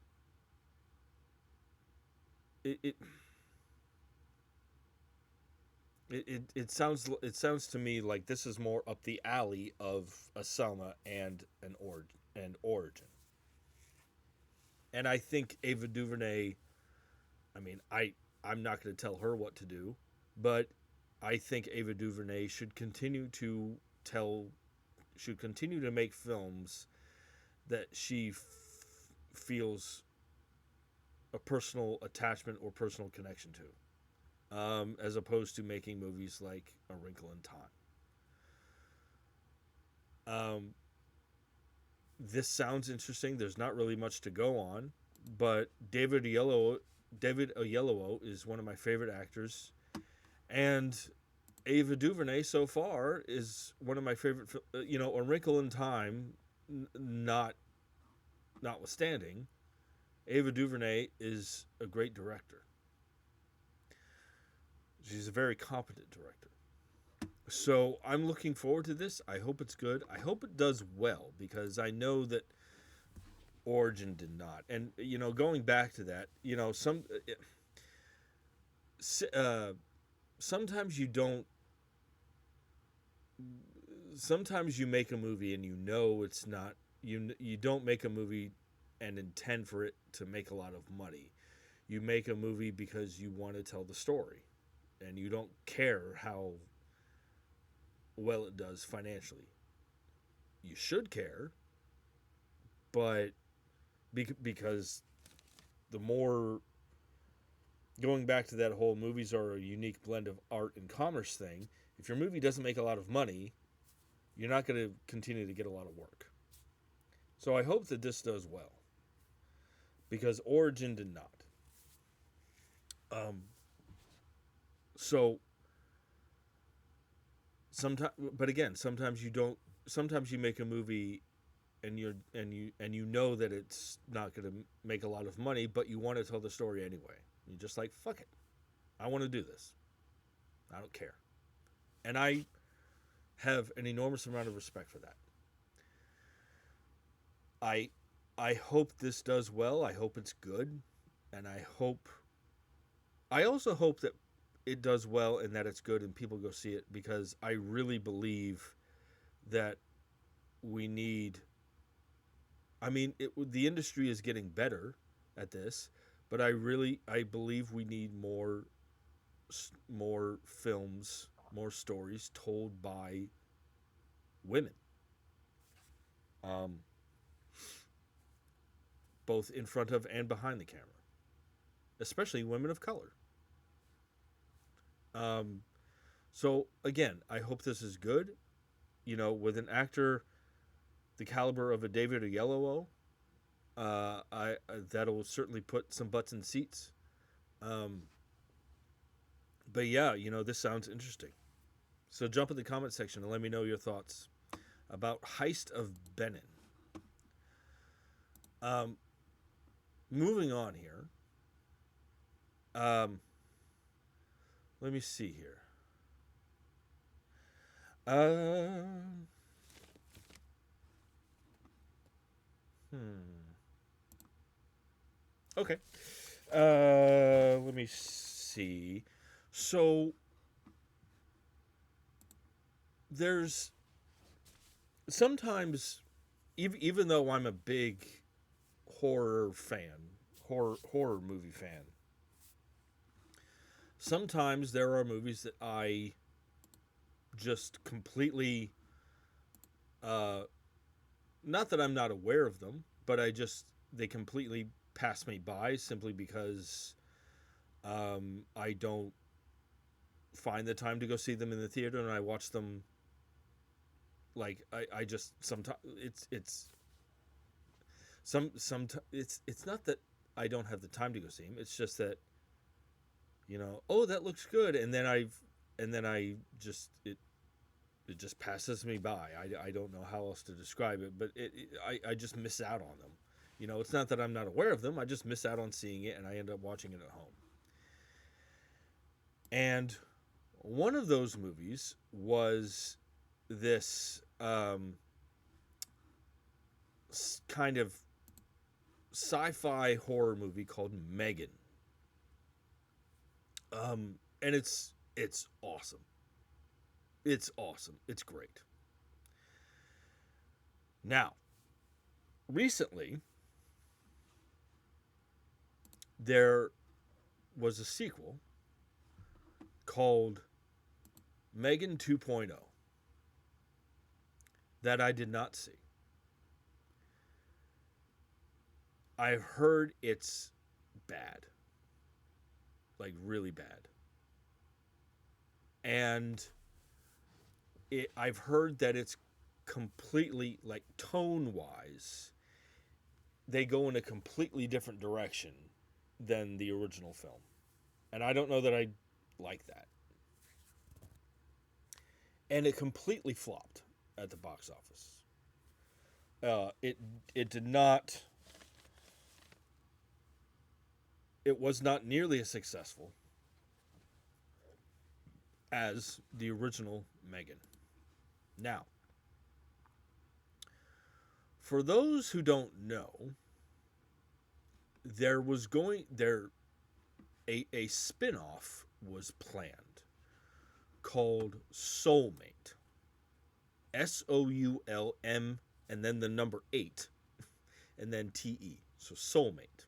it it, it sounds to me like this is more up the alley of a Selma and an Origin. And I think Ava DuVernay, I mean, I'm not going to tell her what to do, but I think Ava DuVernay tell should continue to make films that she feels a personal attachment or personal connection to, as opposed to making movies like A Wrinkle in Time. Um, this sounds interesting. There's not really much to go on, but David Oyelowo is one of my favorite actors, and Ava DuVernay so far is one of my favorite. A Wrinkle in Time, not notwithstanding, Ava DuVernay is a great director. She's a very competent director. So I'm looking forward to this. I hope it's good. I hope it does well, because I know that Origin did not. And going back to that, sometimes you don't. Sometimes you make a movie and it's not. You don't make a movie and intend for it to make a lot of money. You make a movie because you want to tell the story, and you don't care how well it does financially. You should care, but because the more, going back to that whole movies are a unique blend of art and commerce thing, if your movie doesn't make a lot of money, you're not going to continue to get a lot of work. So I hope that this does well, because Origin did not. So sometimes, but again, sometimes you don't. Sometimes you make a movie, and you know that it's not going to make a lot of money, but you want to tell the story anyway. You're just like, fuck it, I want to do this. I don't care, and I have an enormous amount of respect for that. I hope this does well. I hope it's good, and I also hope that it does well and that it's good and people go see it, because I really believe that we need. I mean, the industry is getting better at this, but I believe we need more films, more stories told by women. Both in front of and behind the camera, especially women of color. So again, I hope this is good. With an actor the caliber of a David Oyelowo, that'll certainly put some butts in seats. But yeah, this sounds interesting. So jump in the comment section and let me know your thoughts about Heist of Benin. Moving on here. Let me see here. Okay. Let me see. So there's sometimes, even though I'm a big horror movie fan, sometimes there are movies that I just completely, not that I'm not aware of them, but they completely pass me by simply because I don't find the time to go see them in the theater, and I watch them like I just sometimes it's not that I don't have the time to go see them. It's just that oh, that looks good, and then I just it just passes me by. I don't know how else to describe it, but I just miss out on them. It's not that I'm not aware of them. I just miss out on seeing it, and I end up watching it at home. And one of those movies was this kind of sci-fi horror movie called Megan. And it's awesome. It's awesome. It's great. Now, recently, there was a sequel called Megan 2.0 that I did not see. I've heard it's bad. Like, really bad. And I've heard that it's completely, like, tone wise, they go in a completely different direction than the original film. And I don't know that I like that. And it completely flopped at the box office. It did not. It was not nearly as successful as the original Megan. Now, for those who don't know, there was going there a spin-off was planned called Soulmate. SOULM and then the number 8 and then TE. So Soulmate.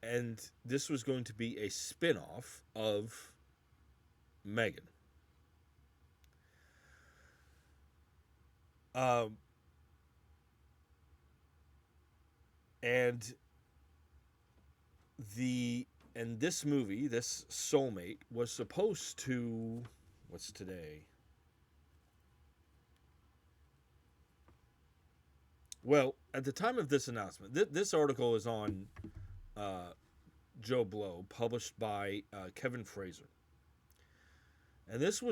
And this was going to be a spin-off of Megan. And this movie, this Soulmate, was supposed to, what's today? Well, at the time of this announcement, this article is on Joe Blow, published by Kevin Fraser. And this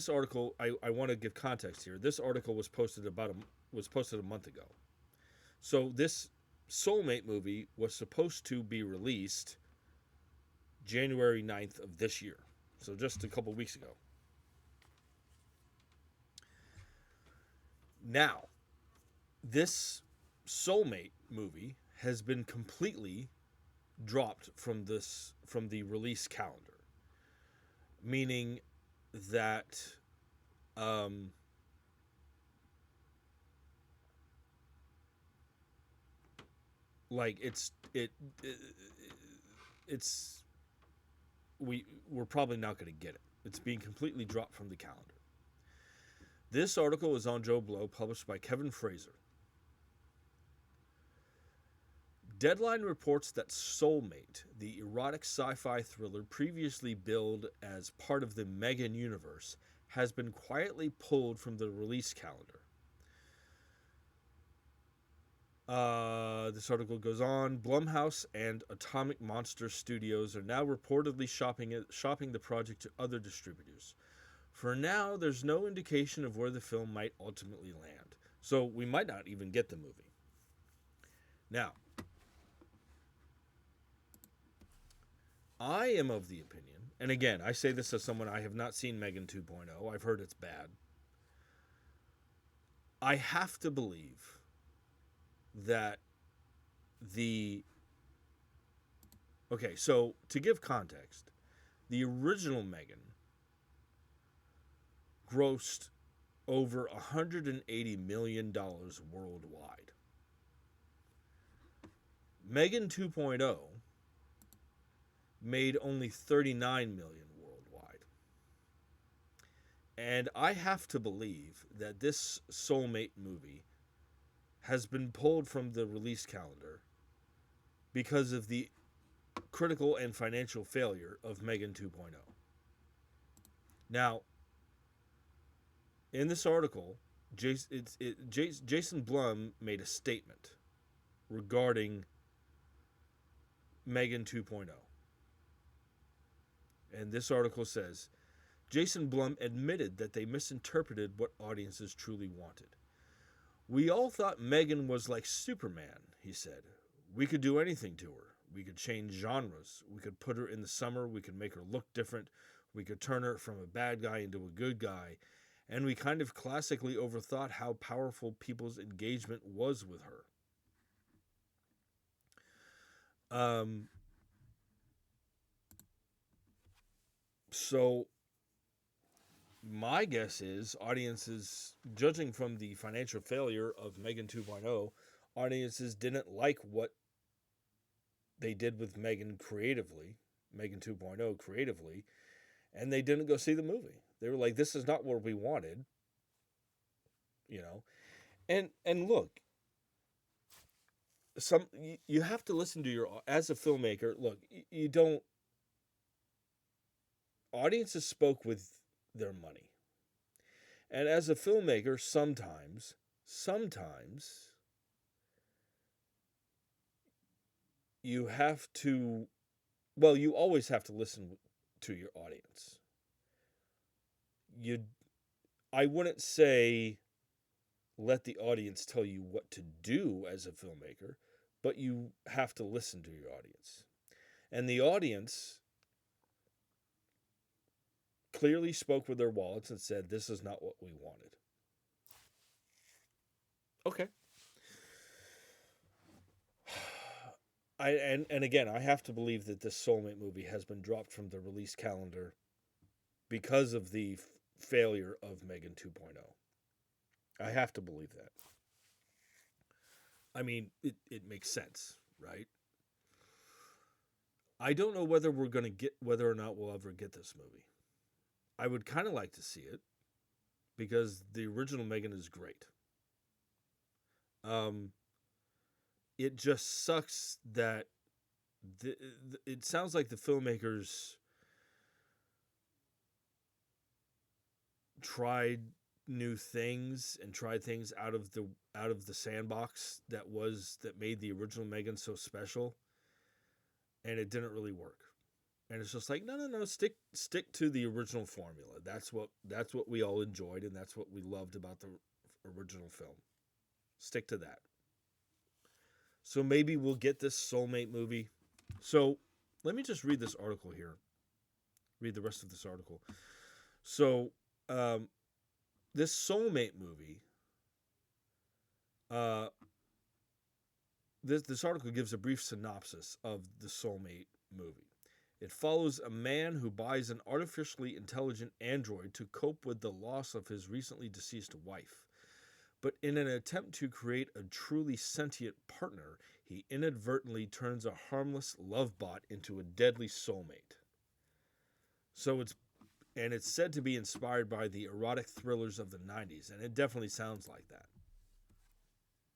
article. I want to give context here. This article was posted a month ago. So this Soulmate movie was supposed to be released January 9th of this year. So just a couple weeks ago. Now, this Soulmate movie has been completely dropped from the release calendar, meaning that like we're probably not going to get it. It's being completely dropped from the calendar. This article is on Joe Blow, published by Kevin Fraser. Deadline reports that Soulmate, the erotic sci-fi thriller previously billed as part of the Megan universe, has been quietly pulled from the release calendar. This article goes on. Blumhouse and Atomic Monster Studios are now reportedly shopping the project to other distributors. For now, there's no indication of where the film might ultimately land, so we might not even get the movie. Now, I am of the opinion, and again, I say this as someone, I have not seen Megan 2.0. I've heard it's bad. I have to believe that okay, so to give context, the original Megan grossed over $180 million worldwide. Megan 2.0 made only $39 million worldwide. And I have to believe that this Soulmate movie has been pulled from the release calendar because of the critical and financial failure of Megan 2.0. Now, in this article, Jason Blum made a statement regarding Megan 2.0. And this article says, Jason Blum admitted that they misinterpreted what audiences truly wanted. We all thought Megan was like Superman, he said. We could do anything to her. We could change genres. We could put her in the summer. We could make her look different. We could turn her from a bad guy into a good guy. And we kind of classically overthought how powerful people's engagement was with her. So my guess is audiences, judging from the financial failure of Megan 2.0, audiences didn't like what they did with Megan 2.0 creatively, and they didn't go see the movie. They were like, this is not what we wanted. You know? And look, you have to listen to as a filmmaker, look, you don't, audiences spoke with their money. And as a filmmaker, sometimes you have to, well, you always have to listen to your audience. You, I wouldn't say let the audience tell you what to do as a filmmaker, but you have to listen to your audience. And the audience clearly spoke with their wallets and said, this is not what we wanted. Okay. And again, I have to believe that this Soulmate movie has been dropped from the release calendar because of the failure of Megan 2.0. I have to believe that. I mean, it makes sense, right? I don't know whether whether or not we'll ever get this movie. I would kind of like to see it because the original Megan is great. It just sucks that it sounds like the filmmakers tried new things and tried things out of the sandbox that made the original Megan so special, and it didn't really work. And it's just like, no, stick to the original formula. That's what we all enjoyed, and that's what we loved about the original film. Stick to that. So maybe we'll get this Soulmate movie. So let me just read this article here. Read the rest of this article. So this Soulmate movie, this article gives a brief synopsis of the Soulmate movie. It follows a man who buys an artificially intelligent android to cope with the loss of his recently deceased wife. But in an attempt to create a truly sentient partner, he inadvertently turns a harmless love bot into a deadly soulmate. So it's said to be inspired by the erotic thrillers of the 90s, and it definitely sounds like that.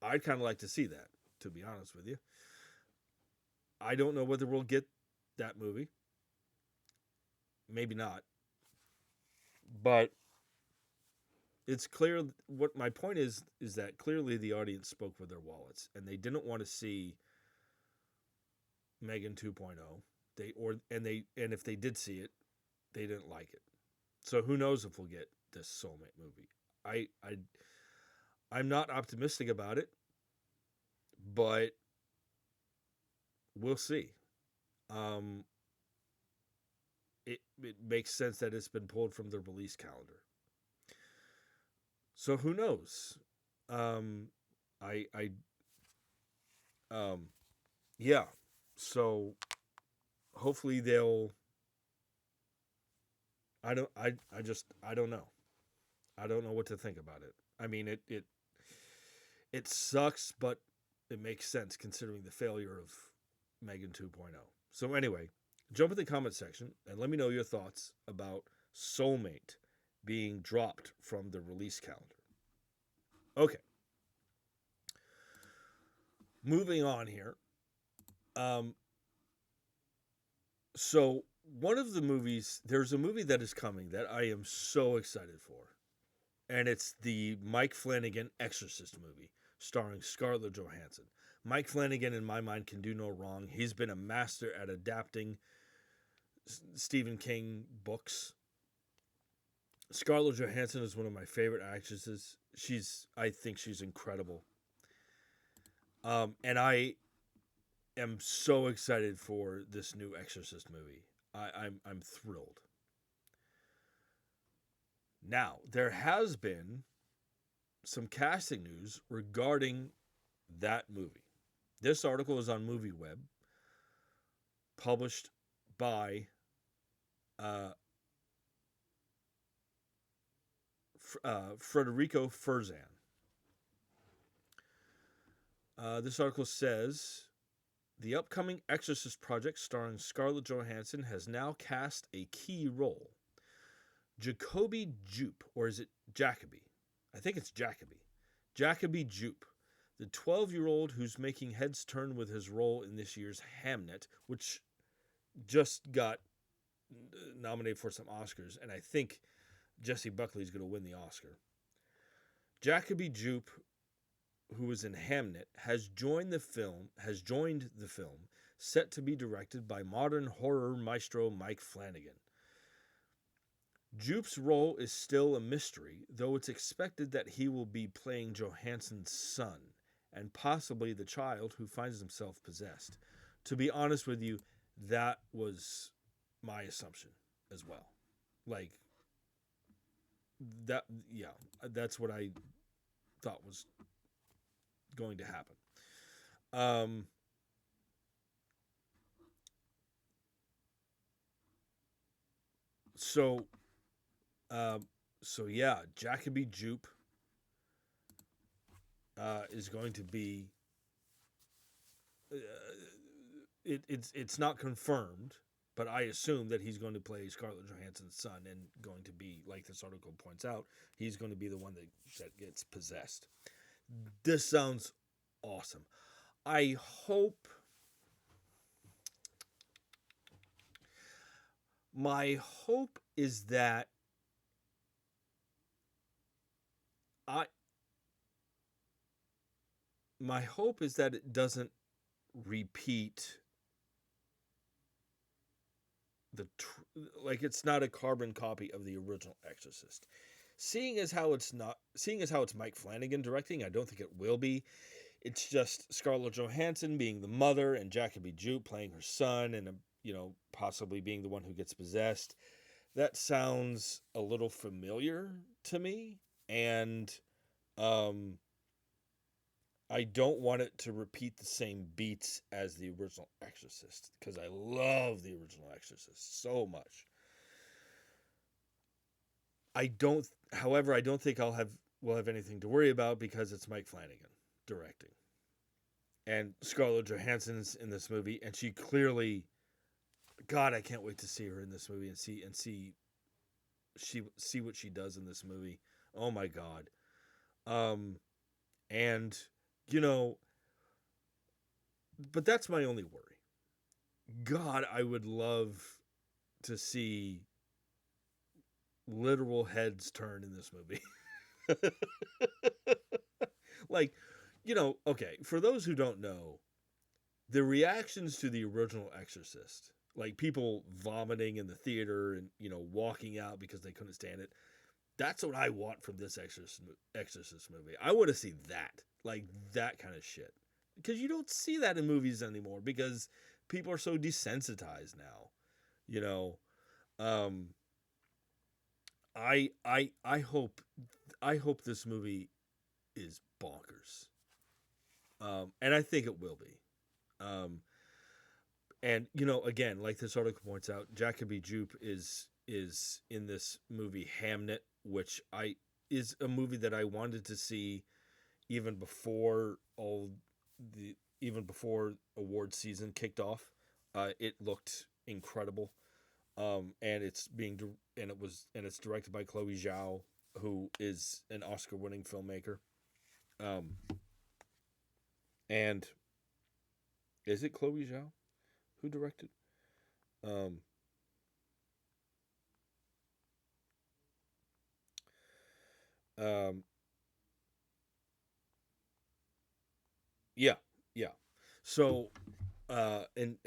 I'd kind of like to see that, to be honest with you. I don't know whether we'll get that movie. Maybe not. But it's clear what my point is that clearly the audience spoke with their wallets, and they didn't want to see Megan 2.0. And if they did see it, they didn't like it. So who knows if we'll get this Soulmate movie. I'm not optimistic about it, but we'll see. It makes sense that it's been pulled from the release calendar. So who knows? Yeah. So hopefully they'll. I don't know. I don't know what to think about it. I mean, it sucks, but it makes sense considering the failure of Megan 2.0. So anyway, jump in the comment section and let me know your thoughts about Soulmate being dropped from the release calendar. Okay. Moving on here. So one of the movies, there's a movie that is coming that I am so excited for. And it's the Mike Flanagan Exorcist movie starring Scarlett Johansson. Mike Flanagan, in my mind, can do no wrong. He's been a master at adapting Stephen King books. Scarlett Johansson is one of my favorite actresses. I think she's incredible. And I am so excited for this new Exorcist movie. I'm thrilled. Now, there has been some casting news regarding that movie. This article is on MovieWeb, published by Federico Ferzan. This article says, the upcoming Exorcist project starring Scarlett Johansson has now cast a key role. Jacoby Jupe, or is it Jacoby? I think it's Jacoby. Jacoby Jupe, the 12-year-old who's making heads turn with his role in this year's Hamnet, which just got nominated for some Oscars, and I think Jessie Buckley is going to win the Oscar. Jacoby Jupe, who was in Hamnet, has joined the film, set to be directed by modern horror maestro Mike Flanagan. Jupe's role is still a mystery, though it's expected that he will be playing Johansson's son, and possibly the child who finds himself possessed. To be honest with you, that was my assumption as well. Like, that, yeah, that's what I thought was going to happen. So yeah, Jacoby Jupe is going to be. It's not confirmed, but I assume that he's going to play Scarlett Johansson's son and going to be, like this article points out, he's going to be the one that gets possessed. This sounds awesome. I hope. My hope is that it doesn't repeat like it's not a carbon copy of the original Exorcist. Seeing as how it's Mike Flanagan directing, I don't think it will be. It's just Scarlett Johansson being the mother and Jacoby Jupe playing her son, and possibly being the one who gets possessed. That sounds a little familiar to me, and I don't want it to repeat the same beats as the original Exorcist, because I love the original Exorcist so much. However, I don't think we'll have anything to worry about because it's Mike Flanagan directing. And Scarlett Johansson's in this movie, and she clearly, God, I can't wait to see her in this movie and see what she does in this movie. Oh my God. And but that's my only worry. God, I would love to see literal heads turn in this movie. Like, okay, for those who don't know, the reactions to the original Exorcist, like people vomiting in the theater and, walking out because they couldn't stand it, that's what I want from this Exorcist movie. I want to see that, like that kind of shit. Because you don't see that in movies anymore because people are so desensitized now, I hope this movie is bonkers. And I think it will be. And again, like this article points out, Jacoby Jupe is in this movie Hamnet, which is a movie that I wanted to see even before award season kicked off. It looked incredible. And it's directed by Chloe Zhao, who is an Oscar-winning filmmaker. And is it Chloe Zhao who directed? Yeah. So, and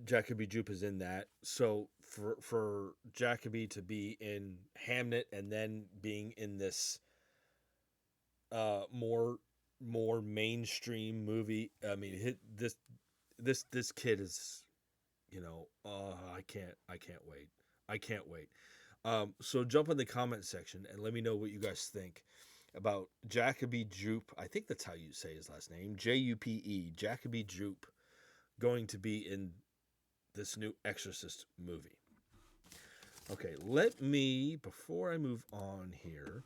Jacoby Jupe is in that. So for Jacoby to be in Hamnet and then being in this more mainstream movie, I mean, this kid is, I can't wait. I can't wait. So jump in the comment section and let me know what you guys think about Jacoby Jupe. I think that's how you say his last name. Jupe. Jacoby Jupe going to be in this new Exorcist movie. Okay, before I move on here,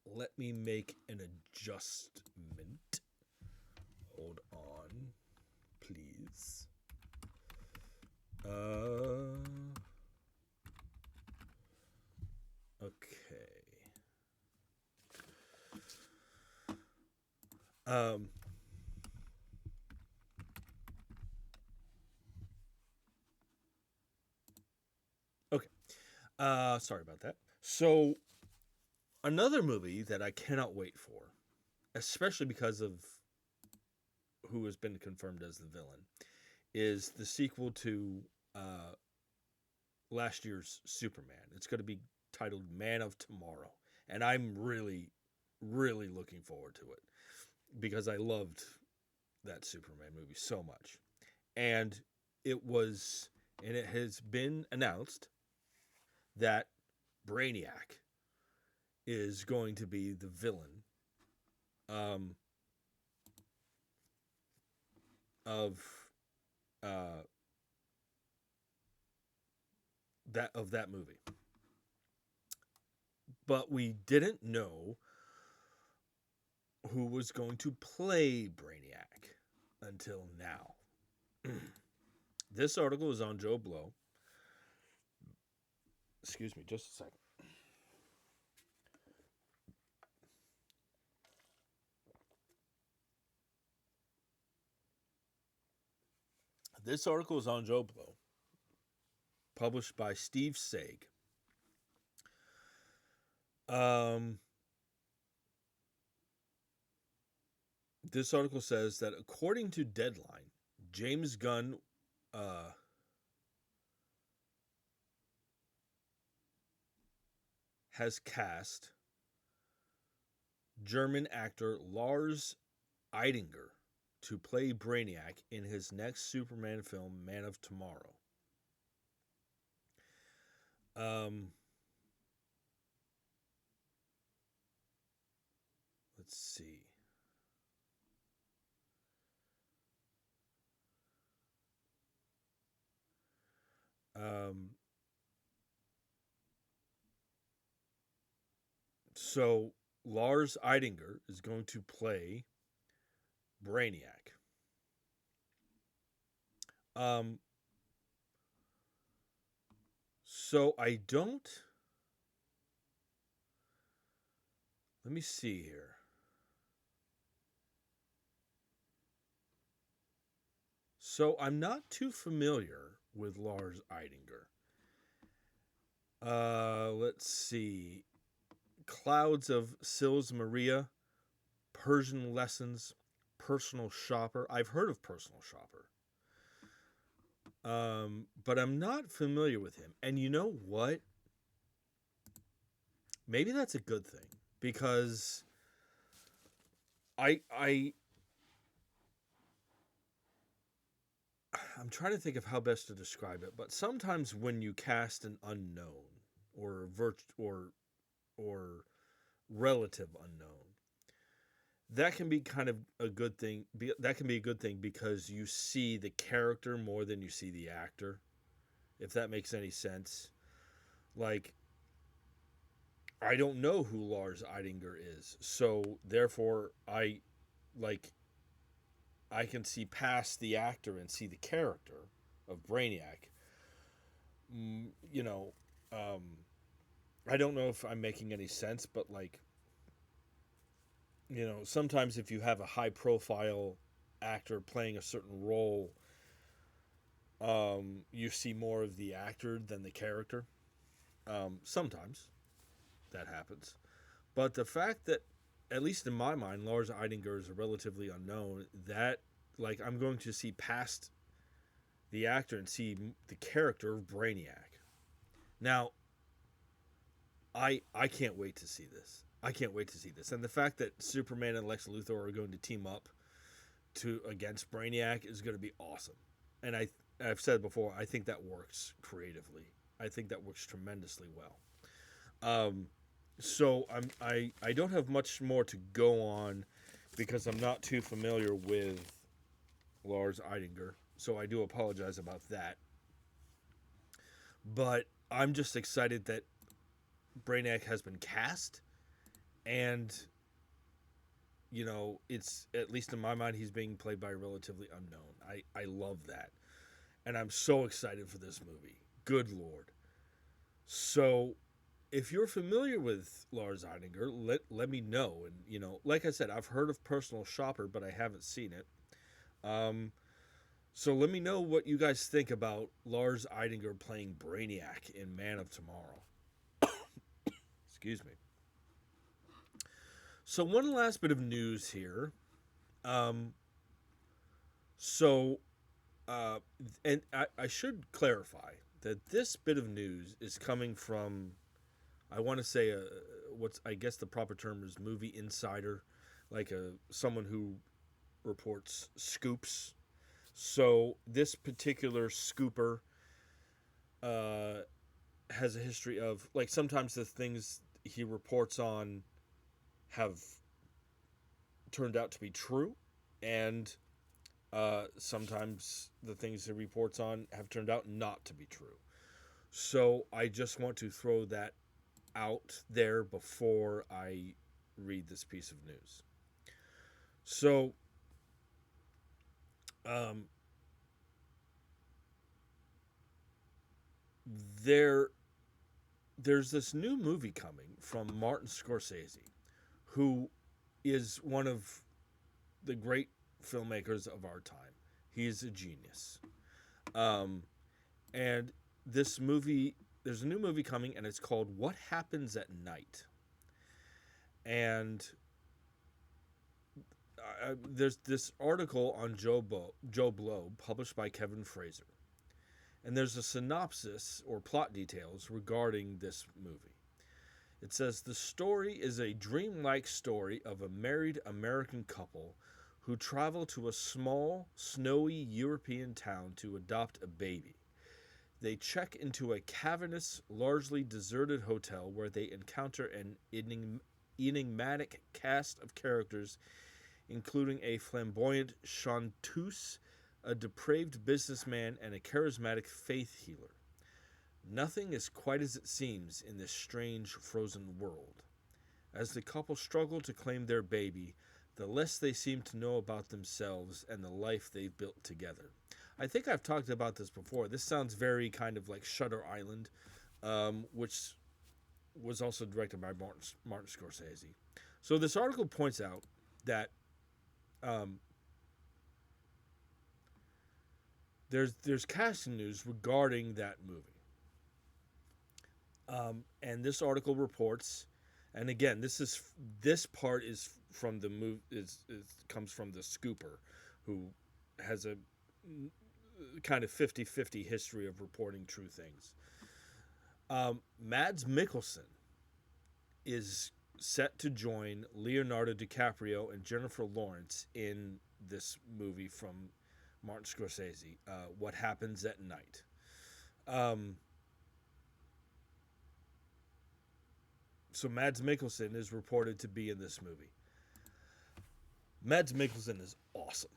let me make an adjustment. Hold on, please. Okay. Okay. Sorry about that. So another movie that I cannot wait for, especially because of who has been confirmed as the villain, is the sequel to uh, last year's Superman. It's going to be titled Man of Tomorrow, and I'm really, really looking forward to it because I loved that Superman movie so much, and it has been announced that Brainiac is going to be the villain um, of uh, that movie. But we didn't know who was going to play Brainiac until now. This article is on Joe Blow. Excuse me, just a second. This article is on Joe Blow, published by Steve Saig. Um, this article says that according to Deadline, James Gunn has cast German actor Lars Eidinger to play Brainiac in his next Superman film, Man of Tomorrow. Let's see. Um, so Lars Eidinger is going to play Brainiac. Um, so I don't. Let me see here. So I'm not too familiar with Lars Eidinger. Let's see. Clouds of Sils Maria, Persian Lessons, Personal Shopper. I've heard of Personal Shopper. But I'm not familiar with him. And you know what? Maybe that's a good thing because I'm trying to think of how best to describe it, but sometimes when you cast an unknown or or relative unknown, that can be kind of a good thing. That can be a good thing because you see the character more than you see the actor, if that makes any sense. Like, I don't know who Lars Eidinger is, so therefore like I can see past the actor and see the character of Brainiac. You know, um, I don't know if I'm making any sense, but like, sometimes if you have a high profile actor playing a certain role, you see more of the actor than the character. Sometimes that happens. But the fact that, at least in my mind, Lars Eidinger is relatively unknown, that, like, I'm going to see past the actor and see the character of Brainiac. Now, I can't wait to see this. I can't wait to see this. And the fact that Superman and Lex Luthor are going to team up against Brainiac is going to be awesome. And I've said before, I think that works creatively. I think that works tremendously well. So I don't have much more to go on because I'm not too familiar with Lars Eidinger. So I do apologize about that. But I'm just excited that Brainiac has been cast, and it's, at least in my mind, he's being played by a relatively unknown. I love that, and I'm so excited for this movie. Good Lord. So if you're familiar with Lars Eidinger, let me know. And like I said, I've heard of Personal Shopper, but I haven't seen it. So let me know what you guys think about Lars Eidinger playing Brainiac in Man of Tomorrow. Excuse me. So one last bit of news here. Um, so, and I should clarify that this bit of news is coming from, I want to say, what's I guess the proper term is movie insider, like someone who reports scoops. So this particular scooper has a history of, like, sometimes the things he reports on have turned out to be true, and sometimes the things he reports on have turned out not to be true. So I just want to throw that out there before I read this piece of news. So, there there's this new movie coming from Martin Scorsese, who is one of the great filmmakers of our time. He's a genius. And this movie, there's a new movie coming, and it's called What Happens at Night. And there's this article on Joe Blow, published by Kevin Fraser. And there's a synopsis or plot details regarding this movie. It says, the story is a dreamlike story of a married American couple who travel to a small, snowy European town to adopt a baby. They check into a cavernous, largely deserted hotel where they encounter an enigmatic cast of characters, including a flamboyant chanteuse, a depraved businessman, and a charismatic faith healer. Nothing is quite as it seems in this strange, frozen world. As the couple struggle to claim their baby, the less they seem to know about themselves and the life they've built together. I think I've talked about this before. This sounds very kind of like Shutter Island, which was also directed by Martin Scorsese. So this article points out that there's casting news regarding that movie. And this article reports, and again, this part is from the movie, comes from the scooper, who has a kind of 50-50 history of reporting true things. Mads Mikkelsen is set to join Leonardo DiCaprio and Jennifer Lawrence in this movie from Martin Scorsese, What Happens at Night. So Mads Mikkelsen is reported to be in this movie. Mads Mikkelsen is awesome.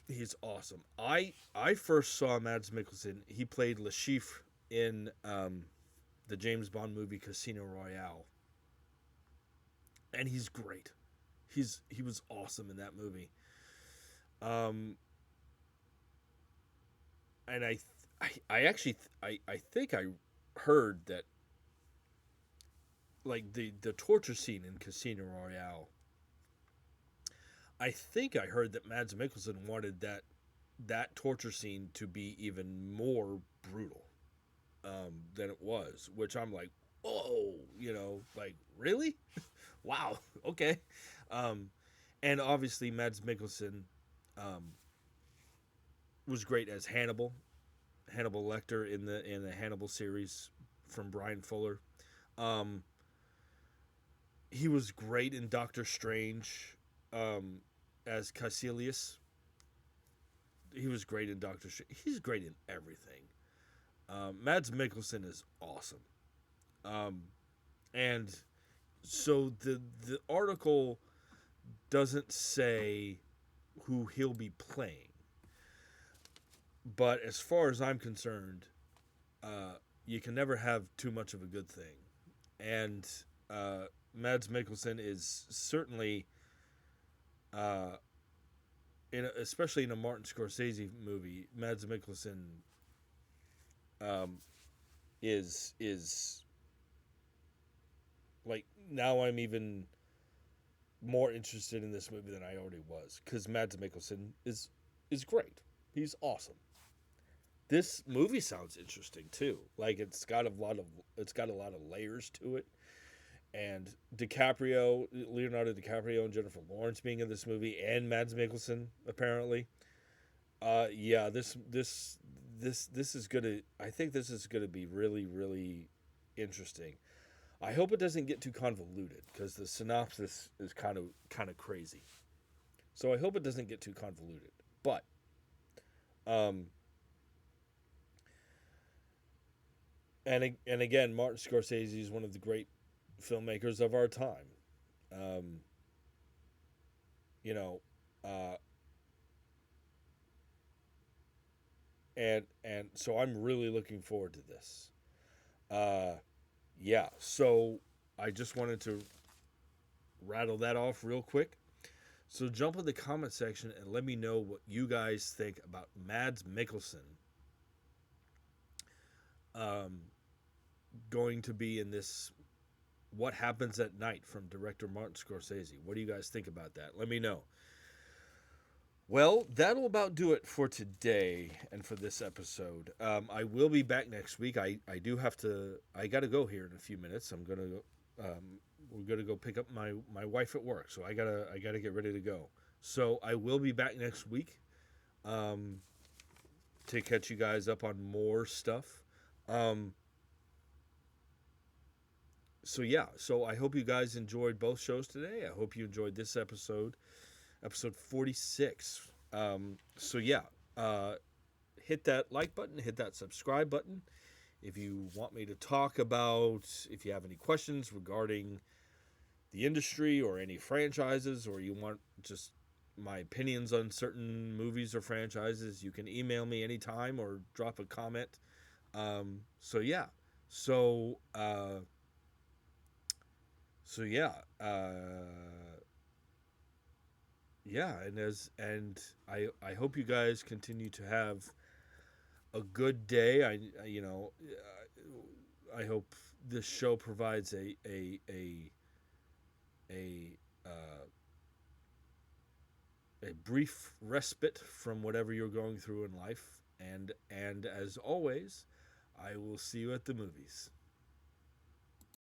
He's awesome. I first saw Mads Mikkelsen. He played Le Chiffre in the James Bond movie Casino Royale, and he's great. He was awesome in that movie. And I actually think I heard that, like, the torture scene in Casino Royale, I think I heard that Mads Mikkelsen wanted that torture scene to be even more brutal than it was, which I'm like, oh, like, really? Wow, okay. And obviously Mads Mikkelsen was great as Hannibal Lecter in the Hannibal series from Brian Fuller. He was great in Doctor Strange as Caecilius. He was great in Doctor Strange. He's great in everything. Mads Mikkelsen is awesome. And so the article doesn't say who he'll be playing. But as far as I'm concerned, you can never have too much of a good thing. And Mads Mikkelsen is certainly, especially in a Martin Scorsese movie, Mads Mikkelsen is like, now I'm even more interested in this movie than I already was, because Mads Mikkelsen is great. He's awesome. This movie sounds interesting too. Like, it's got a lot of layers to it. and Leonardo DiCaprio and Jennifer Lawrence being in this movie, and Mads Mikkelsen apparently. Yeah, this is gonna. I think this is gonna be really really interesting. I hope it doesn't get too convoluted because the synopsis is kind of crazy. So I hope it doesn't get too convoluted. But um, and again, Martin Scorsese is one of the great filmmakers of our time. Um, you know, uh, and so I'm really looking forward to this. Uh, yeah, so I just wanted to rattle that off real quick. So jump in the comment section and let me know what you guys think about Mads Mikkelsen um, going to be in this What Happens at Night from director Martin Scorsese. What do you guys think about that? Let me know. Well, that'll about do it for today and for this episode. I will be back next week. I do have to. I got to go here in a few minutes. I'm gonna. We're gonna go pick up my wife at work, so I gotta get ready to go. So I will be back next week, to catch you guys up on more stuff. Um, so yeah. So I hope you guys enjoyed both shows today. I hope you enjoyed this episode 46. So yeah, uh, hit that like button, hit that subscribe button. If you want me to talk about, if you have any questions regarding the industry or any franchises, or you want just my opinions on certain movies or franchises, you can email me anytime or drop a comment. So yeah, so so yeah. Yeah, and I hope you guys continue to have a good day. I hope this show provides a a brief respite from whatever you're going through in life. And as always, I will see you at the movies.